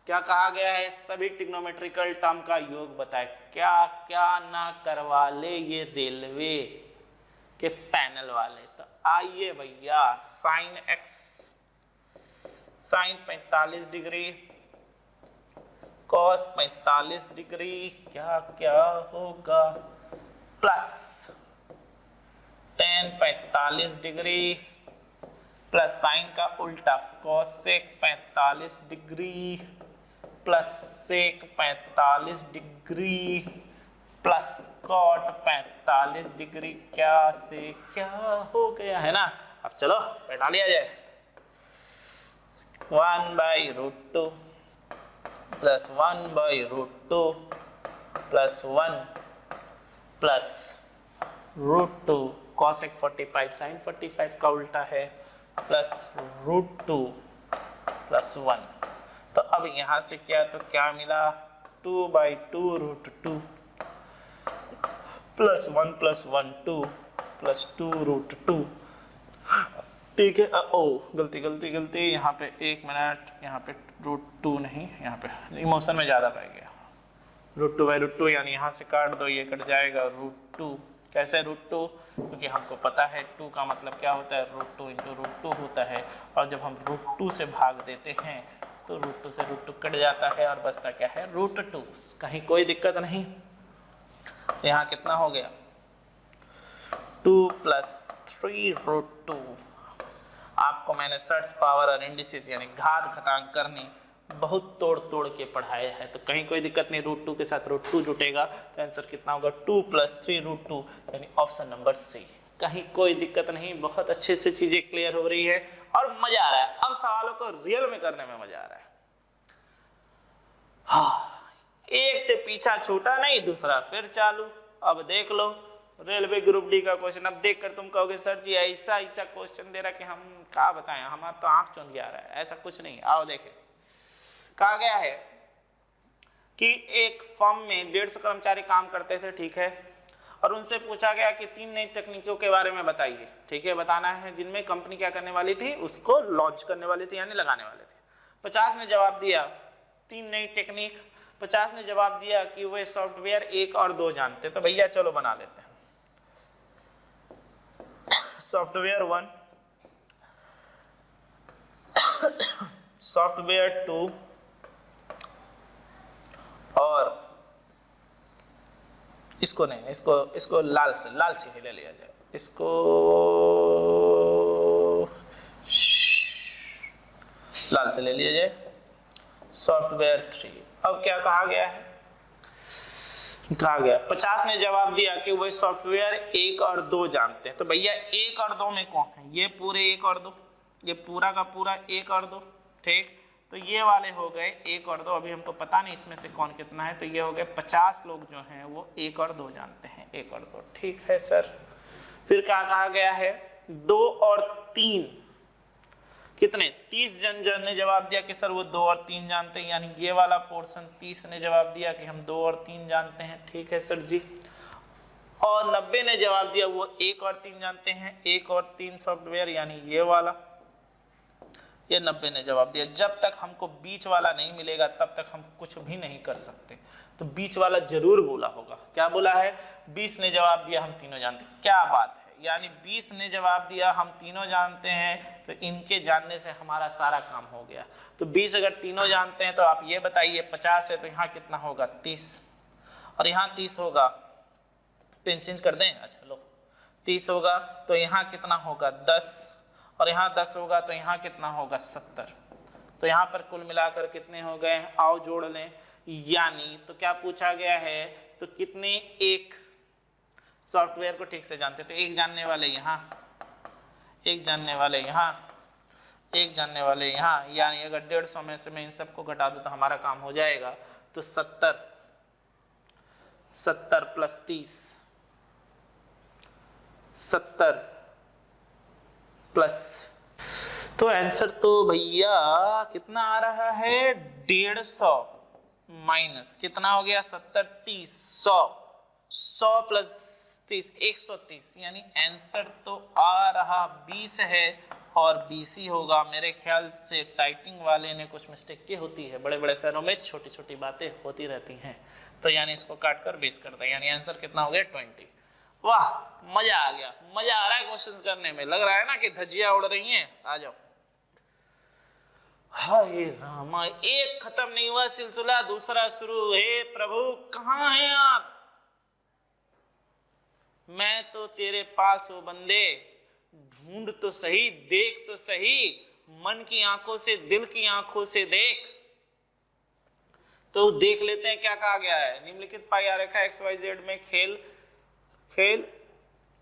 क्या कहा गया है, सभी ट्रिग्नोमेट्रिकल टर्म का योग बताए। क्या क्या ना करवा ले ये रेलवे के पैनल वाले। तो आइए भैया, sin x sin 45 degree, cos 45 degree, क्या क्या होगा, plus tan 45 degree plus sign का उल्टा cosec 45 degree plus sec 45 degree plus cot 45 degree, क्या से क्या हो गया है ना। अब चलो बैठा लिया जाए। 1/√2 plus 1/√2 plus 1 plus √2 cosec 45 sin 45 का उल्टा है प्लस √2 प्लस 1। तो अब यहां से क्या, तो क्या मिला 2/2√2 प्लस 1 प्लस 1 2 प्लस 2√2। ठीक है, ओ गलती यहाँ पे 1 मिनट, यहाँ पे √2 नहीं, यहाँ पे इमोशन में ज्यादा रह गया। √2/√2 यानी यहाँ से काट दो, ये कट जाएगा √2। कैसे √2, क्योंकि हमको पता है 2 का मतलब क्या होता है, √2 × √2 होता है। और जब हम √2 से भाग देते हैं तो √2 से √2 कट जाता है और बचता क्या है √2। कहीं कोई दिक्कत नहीं। यहाँ कितना हो गया 2 + 3√2। आपको मैंने सर्च पावर और इंडिसेस यानी घात घटांक करनी बहुत तोड़ के पढ़ाया है, तो कहीं कोई दिक्कत नहीं। √2 के साथ √2 जुटेगा तो आंसर कितना होगा 2 + 3√2, यानी ऑप्शन नंबर सी। कहीं कोई दिक्कत नहीं, बहुत अच्छे से चीजें क्लियर हो रही है और मजा आ रहा है। अब सवालों को रियल में करने में मजा आ रहा है। हाँ, एक से पीछा छूटा नहीं, दूसरा फिर चालू। अब देख लो रेलवे ग्रुप डी का क्वेश्चन। अब देखकर तुम कहोगे सर जी ऐसा क्वेश्चन दे रहा कि हम क्या बताएं, हमारा तो आंख चुन गया रहा है। ऐसा कुछ नहीं, आओ देखें। कहा गया है कि एक फर्म में 150 कर्मचारी काम करते थे, ठीक है, और उनसे पूछा गया कि 3 नई तकनीकों के बारे में बताइए, ठीक है, बताना है, जिनमें कंपनी क्या करने वाली थी, उसको लॉन्च करने वाली थी यानी लगाने वाले थे। 50 ने जवाब दिया, 3 नई टेक्निक। 50 ने जवाब दिया कि वे सॉफ्टवेयर 1 और 2 जानते, तो भैया चलो बना लेते हैं। सॉफ्टवेयर 1, सॉफ्टवेयर 2 और इसको नहीं, इसको लाल से ही ले लिया जाए, इसको लाल से ले लिया जाए। सॉफ्टवेयर 3, अब क्या कहा गया है, कहा गया 50 ने जवाब दिया कि वह सॉफ्टवेयर 1 और 2 जानते हैं, तो भैया 1 और 2 में कौन है, ये पूरे 1 और 2, ये पूरा का पूरा 1 और 2, ठीक। तो ये वाले हो गए 1 और 2, अभी हमको पता नहीं इसमें से कौन कितना है, तो ये हो गए 50 लोग जो हैं वो 1 और 2 जानते हैं, 1 और 2, ठीक है सर। फिर क्या कहा गया है, 2 और 3 कितने, 30 जन ने जवाब दिया कि सर वो 2 और 3 जानते हैं, यानी ये वाला पोर्शन 30 ने जवाब दिया कि हम 2 और 3 जानते हैं, ठीक है सर जी। और 90 ने जवाब दिया वो 1 और 3 जानते हैं, 1 और 3 सॉफ्टवेयर, यानी ये वाला, ये 90 ने जवाब दिया। जब तक हमको बीच वाला नहीं मिलेगा तब तक हम कुछ भी नहीं कर सकते, तो बीच वाला जरूर बोला होगा। क्या बोला है, 20 ने जवाब दिया हम तीनों जानते हैं, क्या बात है, यानी 20 ने जवाब दिया हम तीनों जानते हैं, तो इनके जानने से हमारा सारा काम हो गया। तो 20 अगर तीनों जानते हैं तो आप ये बताइए 50 है तो यहाँ कितना होगा 30, और यहाँ 30 होगा, पेन चेंज कर दें, अच्छा लो 30 होगा तो यहाँ कितना होगा 10, और यहाँ 10 होगा तो यहाँ कितना होगा 70, तो यहाँ पर कुल मिलाकर कितने हो गए, आओ जोड़ लें। यानी तो क्या पूछा गया है, तो कितने एक सॉफ्टवेयर को ठीक से जानते, तो एक जानने वाले यहाँ, एक जानने वाले यहाँ, एक जानने वाले यहाँ, यानी अगर 150 में से मैं इन सबको घटा दूं तो हमारा काम हो जाएगा। तो 70 प्लस 30, 70 प्लस, तो आंसर तो भैया कितना आ रहा है 150 माइनस कितना हो गया 70, 30, 100 प्लस 30 130, यानी आंसर तो आ रहा 20 है और 20 ही होगा। मेरे ख्याल से टाइपिंग वाले ने कुछ मिस्टेक की होती है, बड़े बड़े शहरों में छोटी छोटी बातें होती रहती हैं, तो यानी इसको काट कर 20 कर दें, यानी आंसर कितना हो गया 20। वाह मजा आ गया, मजा आ रहा है क्वेश्चन करने में, लग रहा है ना कि धज्जियां उड़ रही हैं। आ जाओ। हाय रामा, एक खत्म नहीं हुआ सिलसिला, दूसरा शुरू है। प्रभु कहाँ हैं आप, मैं तो तेरे पास हूं बंदे, ढूंढ तो सही, देख तो सही, मन की आंखों से, दिल की आंखों से देख। तो देख लेते हैं क्या कहा गया है। निम्नलिखित पाई आरेखा XYZ में खेल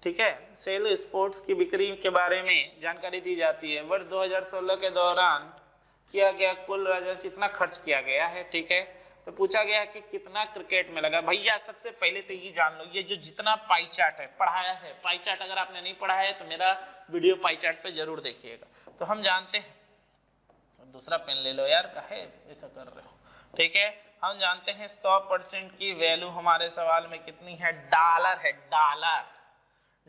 ठीक है, सेल स्पोर्ट्स की बिक्री के बारे में जानकारी दी जाती है। वर्ष 2016 के दौरान किया गया कुल राजस्व इतना खर्च किया गया है, ठीक है। तो पूछा गया कि कितना क्रिकेट में लगा। भैया सबसे पहले तो ये जान लो, ये जो जितना पाई चार्ट है पढ़ाया है, पाई चार्ट अगर आपने नहीं पढ़ा है तो मेरा वीडियो पाई चार्ट पे जरूर देखिएगा। तो हम जानते हैं, दूसरा पेन ले लो यार, काहे ऐसा कर रहे हो, ठीक है। हम जानते हैं 100% की वैल्यू हमारे सवाल में कितनी है, डॉलर है,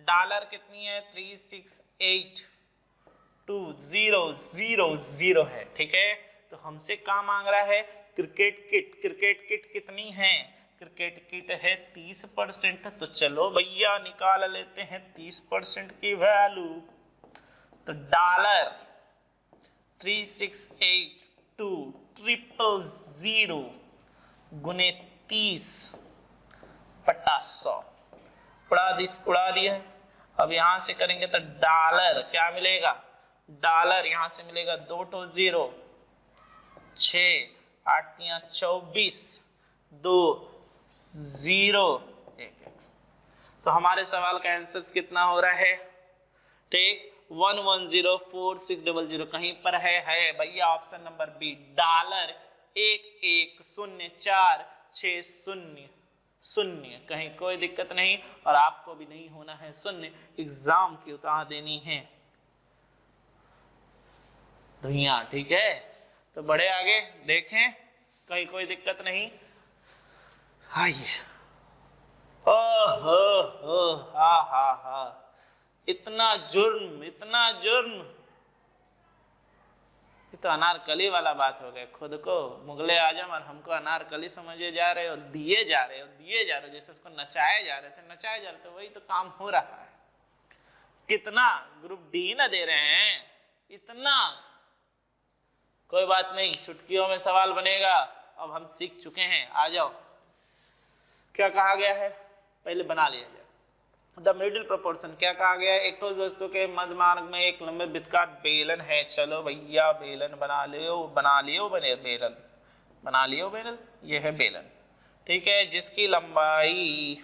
डॉलर कितनी है 3682000 है, ठीक है। तो हमसे क्या मांग रहा है, क्रिकेट किट कितनी है, क्रिकेट किट है 30%, तो चलो भैया निकाल लेते हैं 30% की वैल्यू। तो डॉलर 3682000 गुने 30 बटा 100, उड़ा दिया। अब यहां से करेंगे तो डॉलर क्या मिलेगा, डॉलर यहां से मिलेगा 2 तो 0, 6 8 24 2 0 1। तो हमारे सवाल का आंसर कितना हो रहा है, ठीक 1104,600 कहीं पर है भैया ऑप्शन नंबर बी, डॉलर 1104,600, कहीं कोई दिक्कत नहीं, और आपको भी नहीं होना है शून्य, एग्जाम की उतार देनी है दुनिया, ठीक है। तो बढ़े आगे देखें, कहीं कोई दिक्कत नहीं। आइए, हा, इतना जुर्म ये तो अनारकली वाला बात हो गया, खुद को मुगले आजम और हमको अनारकली समझे जा रहे हो, दिए जा रहे हो, जैसे उसको नचाए जा रहे थे, नचाए जा रहे थे, वही तो काम हो रहा है। कितना ग्रुप डी ना दे रहे हैं, इतना। कोई बात नहीं, चुटकियों में सवाल बनेगा, अब हम सीख चुके हैं। आ जाओ, क्या कहा गया है, पहले बना लिया जाए। द मिडिल प्रोपोर्शन क्या कहा गया है, एक ठोस वस्तु के मध्य मार्ग में एक लंबे वृत्ताकार बेलन है। चलो भैया बेलन बना लियो बेलन, ये है बेलन, ठीक है, जिसकी लंबाई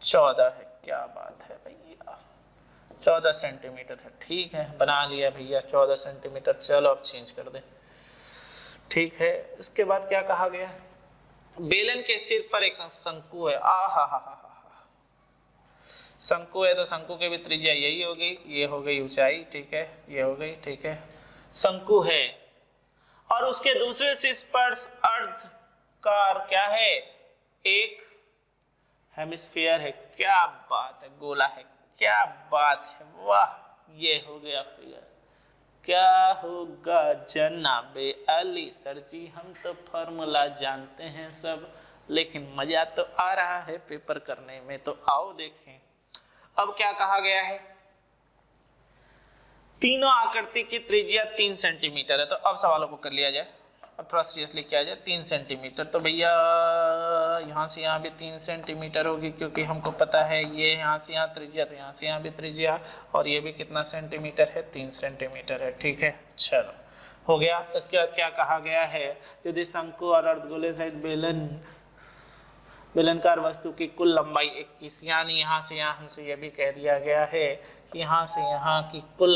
14 है। क्या बात है भैया, 14 सेंटीमीटर है, ठीक है, बना लिया भैया 14 सेंटीमीटर। चलो अब चेंज कर दे, ठीक है। इसके बाद क्या कहा गया, बेलन के सिर पर एक शंकु है। हा, शंकु है तो शंकु की भी त्रिज्या यही होगी, ये हो गई ऊंचाई, ठीक है, ये हो गई, ठीक है, शंकु है। और उसके दूसरे शीर्ष पर अर्धकार क्या है, एक हेमिस्फीयर है। क्या बात है, गोला है, क्या बात है, वाह, ये हो गया फिगर। क्या होगा जनाबे अली सर जी, हम तो फॉर्मूला जानते हैं सब, लेकिन मजा तो आ रहा है पेपर करने में, तो आओ देखें। अब क्या कहा गया है, तीनों आकृति की त्रिज्या 3 सेंटीमीटर है। तो अब सवालों को कर लिया जाए, अब थोड़ा सीरियसली किया जाए। 3 सेंटीमीटर, तो भैया यहाँ से यहाँ भी 3 सेंटीमीटर होगी, क्योंकि हमको पता है ये यहाँ से यहाँ त्रिज्या, तो यहाँ से यहाँ भी त्रिज्या, और ये भी कितना सेंटीमीटर है, 3 सेंटीमीटर है, ठीक है। चलो हो गया। इसके बाद क्या कहा गया है, यदि शंकु और अर्धगोले सहित बेलनकार वस्तु की कुल लंबाई 21, यानी यहाँ से यहाँ हमसे यह भी कह दिया गया है कि यहाँ से यहाँ की कुल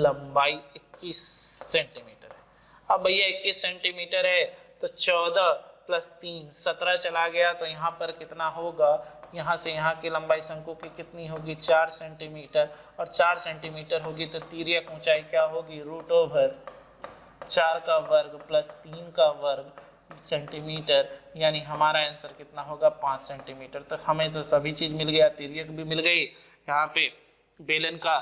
लंबाई 21 सेंटीमीटर है। अब भैया 21 सेंटीमीटर है तो 14 + 3 17 चला गया, तो यहाँ पर कितना होगा, यहाँ से यहाँ की लंबाई शंकु की कितनी होगी, 4 सेंटीमीटर, और 4 सेंटीमीटर होगी तो तिर्यक ऊंचाई क्या होगी, √4 का वर्ग + 3 का वर्ग सेंटीमीटर, यानी हमारा आंसर कितना होगा, 5 सेंटीमीटर। तो हमें तो सभी चीज मिल गया, तिर्यक भी मिल गई, यहाँ पे बेलन का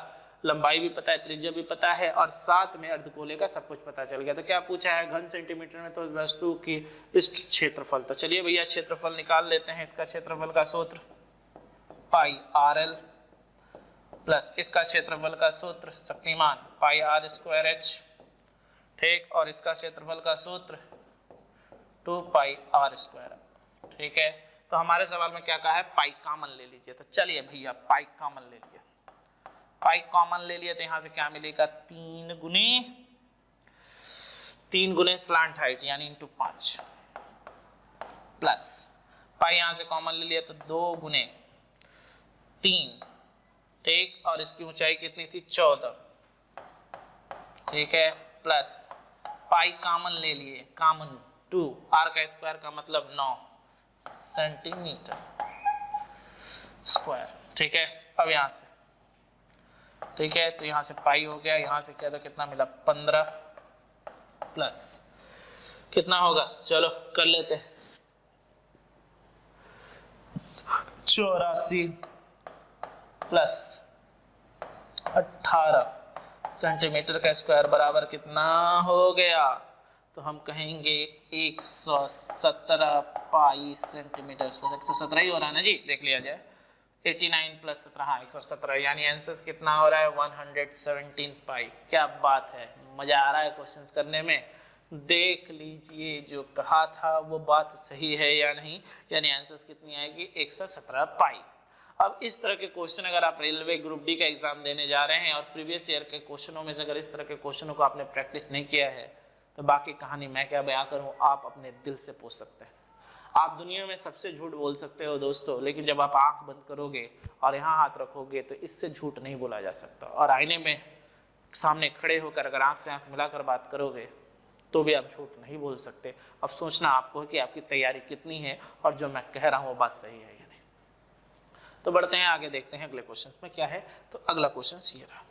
लंबाई भी पता है, त्रिज्या भी पता है, और साथ में अर्धगोले का सब कुछ पता चल गया। तो क्या पूछा है, घन सेंटीमीटर में तो वस्तु की पृष्ठ क्षेत्रफल। तो चलिए भैया क्षेत्रफल निकाल लेते हैं। इसका क्षेत्रफल का सूत्र πRL प्लस इसका क्षेत्रफल का सूत्र शक्तिमान πr²h, ठीक, और इसका क्षेत्रफल का सूत्र 2πr², ठीक है। तो हमारे सवाल में क्या कहा है, पाई कॉमन ले लीजिए। तो चलिए भैया पाई कॉमन ले लिए, तो यहाँ से क्या मिलेगा, 3 गुने स्लांट हाइट यानी × 5 प्लस पाई यहाँ से कॉमन ले लिया तो 2 गुने 3, ठीक, और इसकी ऊंचाई कितनी थी, 14, ठीक है, प्लस पाई कॉमन ले लिए, कॉमन 2, r का स्क्वायर का मतलब 9 सेंटीमीटर स्क्वायर, ठीक है। अब यहाँ से, ठीक है, तो यहाँ से पाई हो गया, यहाँ से क्या था, कितना मिला, 15 प्लस कितना होगा, चलो कर लेते हैं, 84 प्लस 18 सेंटीमीटर का स्क्वायर बराबर कितना हो गया, तो हम कहेंगे 117 पाई सेंटीमीटर स्क्वायर। 117 ही हो रहा है ना जी, देख लिया जाए, 89 + 17, हाँ 117, यानी आंसर कितना हो रहा है, 117 पाई। क्या बात है, मजा आ रहा है क्वेश्चंस करने में। देख लीजिए जो कहा था वो बात सही है या नहीं, यानी आंसर कितनी आएगी, 117 पाई। अब इस तरह के क्वेश्चन अगर आप रेलवे ग्रुप डी का एग्जाम देने जा रहे हैं और प्रीवियस ईयर के क्वेश्चनों में से अगर इस तरह के क्वेश्चनों को आपने प्रैक्टिस नहीं किया है, तो बाकी कहानी मैं क्या बयां करूं, आप अपने दिल से पूछ सकते हैं। आप दुनिया में सबसे झूठ बोल सकते हो दोस्तों, लेकिन जब आप आंख बंद करोगे और यहाँ हाथ रखोगे तो इससे झूठ नहीं बोला जा सकता। और आईने में सामने खड़े होकर अगर आंख से आंख मिलाकर बात करोगे तो भी आप झूठ नहीं बोल सकते। अब सोचना आपको है कि आपकी तैयारी कितनी है और जो मैं कह रहा हूँ वो बात सही है या नहीं। तो बढ़ते हैं आगे, देखते हैं अगले क्वेश्चन में क्या है। तो अगला क्वेश्चन ये रहा,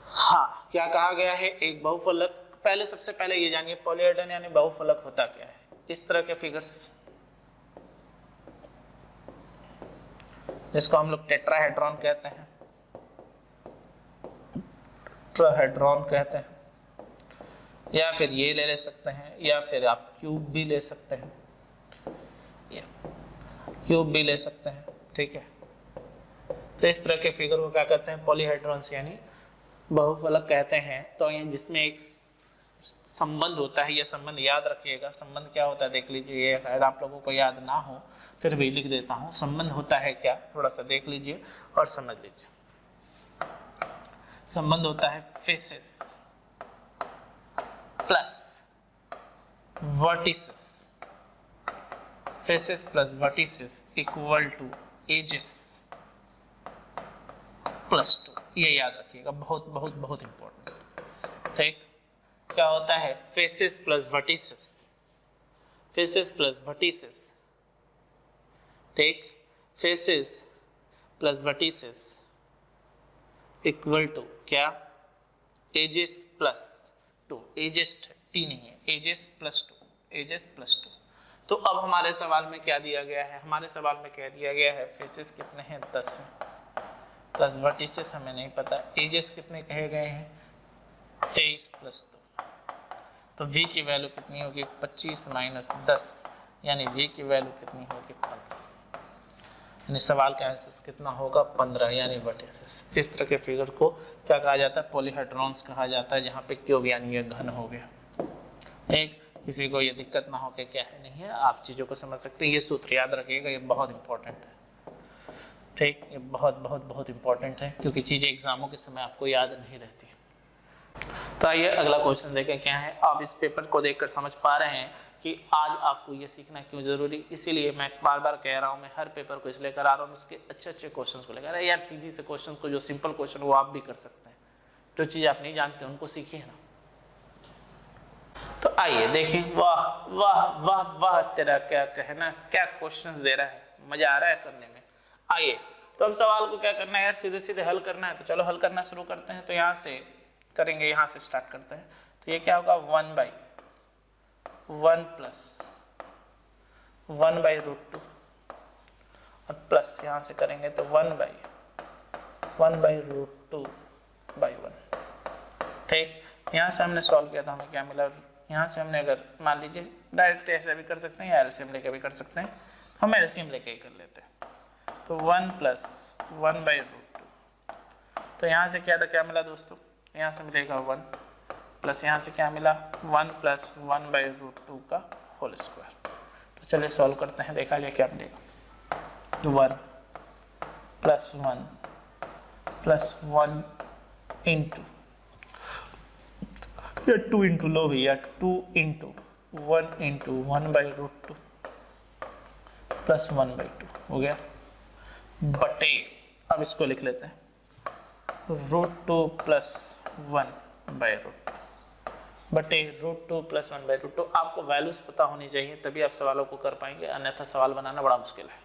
हाँ क्या कहा गया है, एक बहुफलक। पहले सबसे पहले ये जानिए पॉलीहेड्रन यानी बहुफलक होता क्या है। इस तरह के फिगर्स जिसको हम लोग टेट्राहेड्रॉन कहते हैं, टेट्राहेड्रॉन कहते हैं, या फिर ये ले सकते हैं, या फिर आप क्यूब भी ले सकते हैं, क्यूब भी ले सकते हैं, ठीक है। तो इस तरह के फिगर को क्या कहते हैं, पॉलीहेड्रॉन्स यानी बहुफलक कहते हैं। तो ये जिसमें एक संबंध होता है, यह संबंध याद रखिएगा। संबंध क्या होता है देख लीजिए, ये शायद आप लोगों को याद ना हो, फिर भी लिख देता हूँ। संबंध होता है क्या, थोड़ा सा देख लीजिए और समझ लीजिए। संबंध होता है faces plus vertices, faces plus vertices equal to edges plus 2। ये याद रखिएगा, बहुत बहुत बहुत इंपॉर्टेंट, ठीक। क्या होता है faces plus vertices, faces plus vertices, ठीक। Faces plus vertices equal to क्या, एजेस प्लस 2, एजेस टी नहीं है, एजेस प्लस 2, एजेस प्लस 2। तो अब हमारे सवाल में क्या दिया गया है, हमारे सवाल में कह दिया गया है फेसेस कितने हैं 10 हैं, प्लस वर्टिसेस हमें नहीं पता, एजेस कितने कहे गए हैं 23 प्लस 2। तो v की वैल्यू कितनी होगी 25 माइनस 10, यानी v की वैल्यू कितनी होगी 15, यानी सवाल का आंसर कितना होगा 15, यानी वर्टिसेस। इस तरह के फिगर को क्या कहा जाता है, पॉलीहेड्रॉन्स कहा जाता है, जहाँ पे क्यूब यानी ये घन हो गया। एक किसी को ये दिक्कत ना हो कि क्या है नहीं है, आप चीज़ों को समझ सकते हैं। ये सूत्र याद रखिएगा, ये बहुत इंपॉर्टेंट है, ठीक। ये बहुत बहुत बहुत इंपॉर्टेंट है, क्योंकि चीज़ें एग्जामों के समय आपको याद नहीं रहती। तो आइए अगला क्वेश्चन देखें क्या है। आप इस पेपर को देखकर समझ पा रहे हैं कि आज आपको ये सीखना क्यों जरूरी, इसीलिए मैं बार बार कह रहा हूँ, मैं हर पेपर को इसलिए करा रहा हूँ, उसके अच्छे अच्छे क्वेश्चन को लेकर। यार सीधी से क्वेश्चन को, जो सिंपल क्वेश्चन वो आप भी कर सकते हैं, जो चीज़ आप नहीं जानते उनको सीखिए ना। तो आइए देखें, वाह वाह वाह वाह, तेरा क्या कहना, क्या क्वेश्चंस दे रहा है, मजा आ रहा है करने में। आइए तो अब सवाल को क्या करना है यार, सीधे सीधे हल करना है। तो चलो हल करना शुरू करते हैं। तो यहाँ से करेंगे, यहाँ से स्टार्ट करते हैं। तो ये क्या होगा 1/1 प्लस 1/√2 और प्लस यहाँ से करेंगे तो 1/√2/1, ठीक। यहाँ से हमने सॉल्व किया था, हमें क्या मिला, यहाँ से हमने अगर मान लीजिए डायरेक्ट ऐसे भी कर सकते हैं या एलसीएम लेके भी कर सकते हैं, हम एलसीएम लेके ही कर लेते हैं। तो 1 प्लस 1/√2, तो यहाँ से क्या था, क्या मिला दोस्तों, यहाँ से मिलेगा 1 प्लस यहाँ से क्या मिला 1 प्लस 1/√2 का होल स्क्वायर। तो चलिए सॉल्व करते हैं, देखा जाए क्या मिलेगा। 1 प्लस 1 प्लस 1 इंटू या 2 इंटू, लो भैया 2 इंटू 1 इंटू 1/√2 प्लस 1/2 हो गया, बटे, अब इसको लिख लेते हैं √2 प्लस 1/√2 बटे √2 प्लस 1/√2। आपको वैल्यूज पता होनी चाहिए, तभी आप सवालों को कर पाएंगे, अन्यथा सवाल बनाना बड़ा मुश्किल है,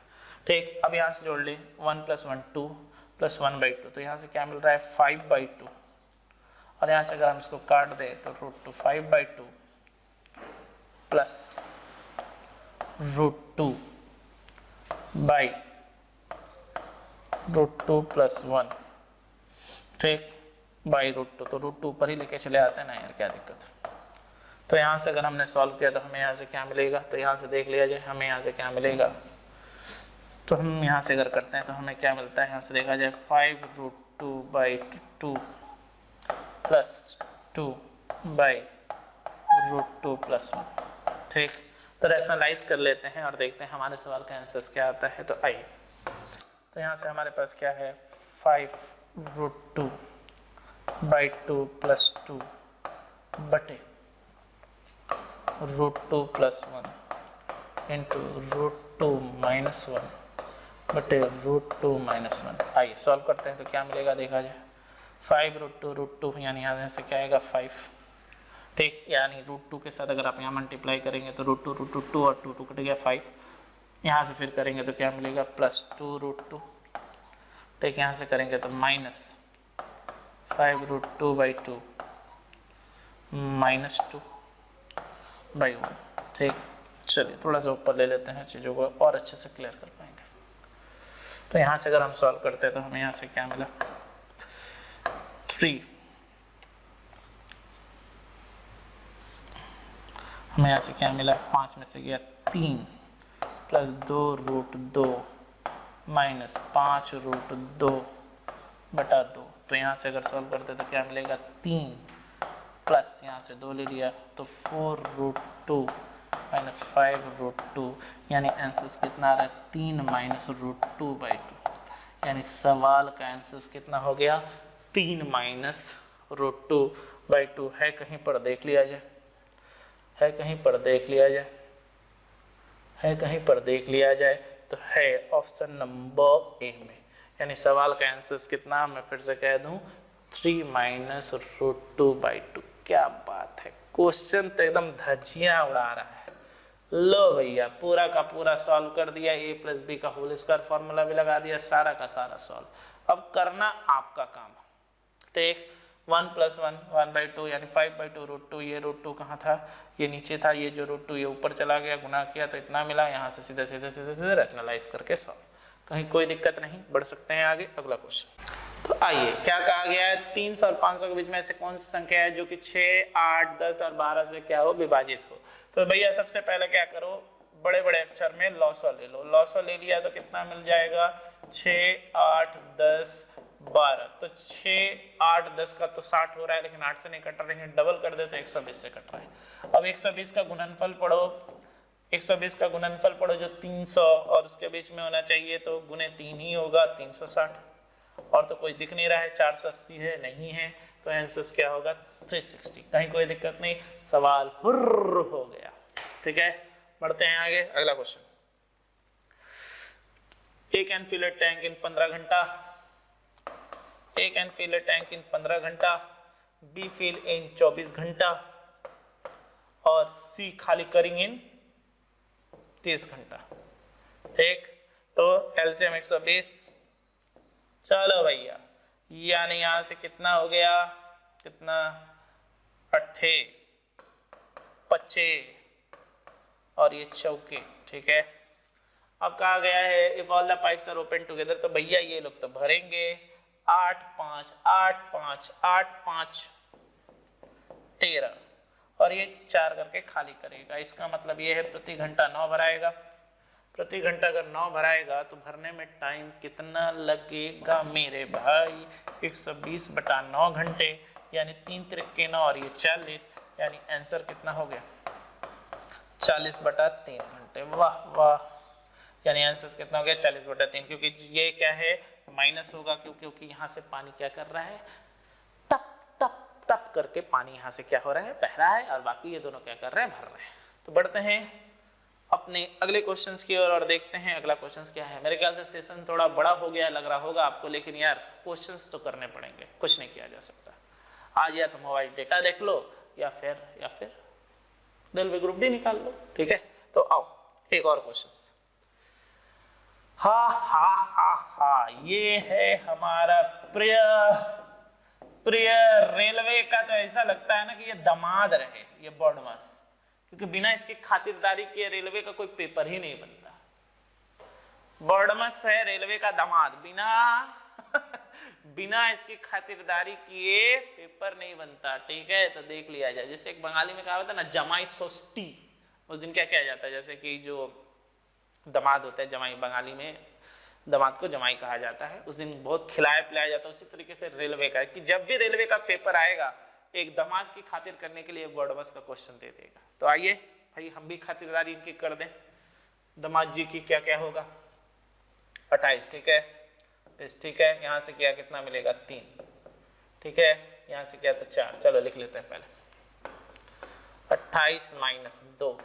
ठीक। अब यहाँ से जोड़ लें 1 प्लस 1 2 प्लस 1/2, तो यहाँ से क्या मिल रहा है 5/2, और यहाँ से अगर हम इसको काट दें तो √2 5/2 प्लस √2 बाई √2 प्लस 1, ठीक, बाई √2। तो √2 ऊपर ही लेके चले आते हैं ना यार, क्या दिक्कत है। तो यहाँ से अगर हमने सॉल्व किया तो हमें यहाँ से क्या मिलेगा, तो यहाँ से देख लिया जाए हमें यहाँ से क्या मिलेगा। तो हम यहाँ से अगर करते हैं तो हमें क्या मिलता है, यहाँ से देखा जाए 5√2/2 प्लस 2/√2 प्लस 1, ठीक। तो रैशनलाइज कर लेते हैं और देखते हैं हमारे सवाल का आंसर क्या आता है। तो आइए, तो यहाँ से हमारे पास क्या है 5√2/2 प्लस 2 बटे √2 प्लस 1 इंटू √2 माइनस 1 बटे √2 माइनस 1। आइए सॉल्व करते हैं तो क्या मिलेगा, देखा जाए 5√2 यानी यहाँ से क्या आएगा 5, ठीक, यानी √2 के साथ अगर आप यहाँ मल्टीप्लाई करेंगे तो √2 और 2 कट गया 5, यहाँ से फिर करेंगे तो क्या मिलेगा प्लस 2√2, ठीक, यहाँ से करेंगे तो माइनस 5√2/2 माइनस 2/1, ठीक। चलिए थोड़ा सा ऊपर ले लेते हैं, चीज़ों को और अच्छे से क्लियर कर पाएंगे। तो यहाँ से अगर हम सॉल्व करते हैं तो हमें यहाँ से क्या मिला 3 हमें यहाँ से क्या मिला, 5 में से गया 3 प्लस 2√2 माइनस 5√2/2। तो यहाँ से अगर सॉल्व करते तो क्या मिलेगा, 3 प्लस यहाँ से 2 ले लिया तो 4√2 माइनस 5√2, यानी आंसर कितना आ रहा है, 3 माइनस √2/2। यानी सवाल का आंसर कितना हो गया, 3 माइनस √2/2। है कहीं पर देख लिया जाए, है कहीं पर देख लिया जाए, है कहीं पर देख लिया जाए, तो है ऑप्शन नंबर ए में। यानी सवाल का आंसर कितना, मैं फिर से कह दूं, 3 माइनस √2/2। क्या बात है, क्वेश्चन तो एकदम धज्जियां उड़ा रहा है। लो भैया पूरा का पूरा सॉल्व कर दिया, a प्लस बी का होल स्क्वायर फॉर्मूला भी लगा दिया, सारा का सारा सॉल्व। अब करना आपका काम, टेक 1 + 1 1/2 यानी 5/2√2। ये √2 कहाँ था, ये नीचे था, ये जो √2 ये ऊपर चला गया, गुना किया तो इतना मिला। यहाँ से सीधे सीधे सीधे सीधे रैशनलाइज करके सॉल्व, कहीं कोई दिक्कत नहीं, बढ़ सकते हैं आगे। अगला क्वेश्चन, तो आइए क्या कहा गया है, 300 और 500 के बीच में ऐसे कौन सी संख्या है जो कि 6, 8, 10 और 12 से क्या हो, विभाजित हो। तो भैया सबसे पहले क्या करो, बड़े बड़े अक्षर में लॉसवा ले लो। लॉसवा ले लिया तो कितना मिल जाएगा, 6, 8, 10, 12। तो 6, 8, 10 का तो 60 हो रहा है, लेकिन 8 से नहीं कट रहा है, डबल कर दे तो 120 से कट रहा है। अब 120 का गुणनफल पढ़ो, 120 का गुणनफल पढ़ो जो 300 और उसके बीच में होना चाहिए, तो गुने 3 ही होगा, 360। और तो कोई दिख नहीं रहा है, 480 है, नहीं है, तो आंसर क्या होगा, 360। कहीं कोई दिक्कत नहीं, सवाल हुर्र हो गया। ठीक है, बढ़ते हैं आगे। अगला क्वेश्चन, एक can fill a tank in 15 घंटा, A can fill a tank in 15 घंटा, बी फिल इन 24 घंटा और सी खाली करिंग इन 30 घंटा। ठीक, तो एलसीएम 120। चलो भैया, यानी यहां से कितना हो गया, कितना, 8 25 और ये चौके। ठीक है, अब कहा गया है if all the pipes are open together, तो भैया ये लोग तो भरेंगे 8 5 8 5 8 5 13 और ये 4 करके खाली करेगा। इसका मतलब ये है प्रति घंटा 9 भराएगा। प्रति घंटा अगर 9 भराएगा तो भरने में टाइम कितना लगेगा मेरे भाई, 120/9 घंटे, यानी 3 त्रिक 9 और ये 40, यानी आंसर कितना हो गया, 40/3 घंटे। वाह वाह, यानी आंसर कितना हो गया, 40/3, क्योंकि ये क्या है, माइनस होगा, क्योंकि यहाँ से पानी क्या कर रहा है, टप टप टप करके पानी यहाँ से क्या हो रहा है, बह रहा है, और बाकी ये दोनों क्या कर रहे हैं, भर रहे हैं। तो बढ़ते हैं अपने अगले क्वेश्चंस की ओर और देखते हैं अगला क्वेश्चंस क्या है। मेरे ख्याल से सेशन थोड़ा बड़ा हो गया लग रहा होगा आपको, लेकिन यार क्वेश्चंस तो करने पड़ेंगे, कुछ नहीं किया जा सकता। आज या तो मोबाइल डेटा देख लो या फिर रेलवे ग्रुप डी निकाल लो। ठीक है, तो आओ एक और क्वेश्चन। हा हा हा हा, ये है हमारा प्रिय रेलवे का। तो ऐसा लगता है ना कि ये दामाद रहे, ये बॉडमास, क्योंकि बिना इसकी खातिरदारी किए रेलवे का कोई पेपर ही नहीं बनता। बॉडमस है रेलवे का दामाद, बिना इसकी खातिरदारी किए पेपर नहीं बनता। ठीक है, तो देख लिया जाए, जैसे एक बंगाली में कहा होता है ना, जमाई सोस्ती, उस दिन क्या किया जाता है, जैसे कि जो दामाद होता है, जमाई, बंगाली में दामाद को जमाई कहा जाता है, उस दिन बहुत खिलाया पिलाया जाता है। उसी तरीके से रेलवे का, कि जब भी रेलवे का पेपर आएगा, एक दामाद की खातिर करने के लिए बॉडमस का क्वेश्चन दे देगा। तो आइए भाई हम भी खातिरदारी इनकी कर दें। दामाद जी की क्या क्या होगा, 28। ठीक है, ठीक है, यहाँ से क्या कितना मिलेगा, 3। ठीक है, यहाँ से क्या तो 4। चलो लिख लेते हैं पहले, 28 - 2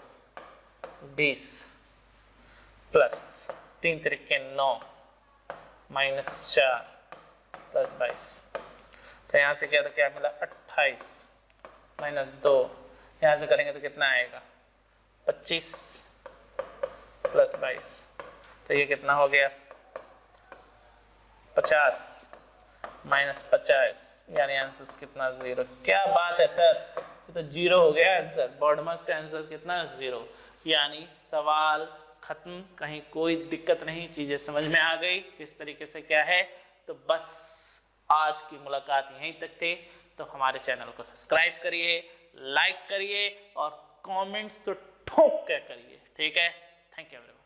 20 प्लस 3 त्रिक 9 -4 प्लस 22। तो यहाँ से क्या तो क्या मिला, 28 - 2, यहाँ से करेंगे तो कितना आएगा, 25 प्लस 22। तो ये कितना हो गया, 50 - 50, यानी आंसर कितना, 0। क्या बात है सर, ये तो 0 हो गया आंसर। बॉडमस का आंसर कितना, 0। यानी सवाल खत्म, कहीं कोई दिक्कत नहीं, चीजें समझ में आ गई किस तरीके से क्या है। तो बस आज की मुलाकात यहीं तक थी। तो हमारे चैनल को सब्सक्राइब करिए, लाइक करिए और कमेंट्स तो ठोक के करिए, ठीक है। Thank you everyone.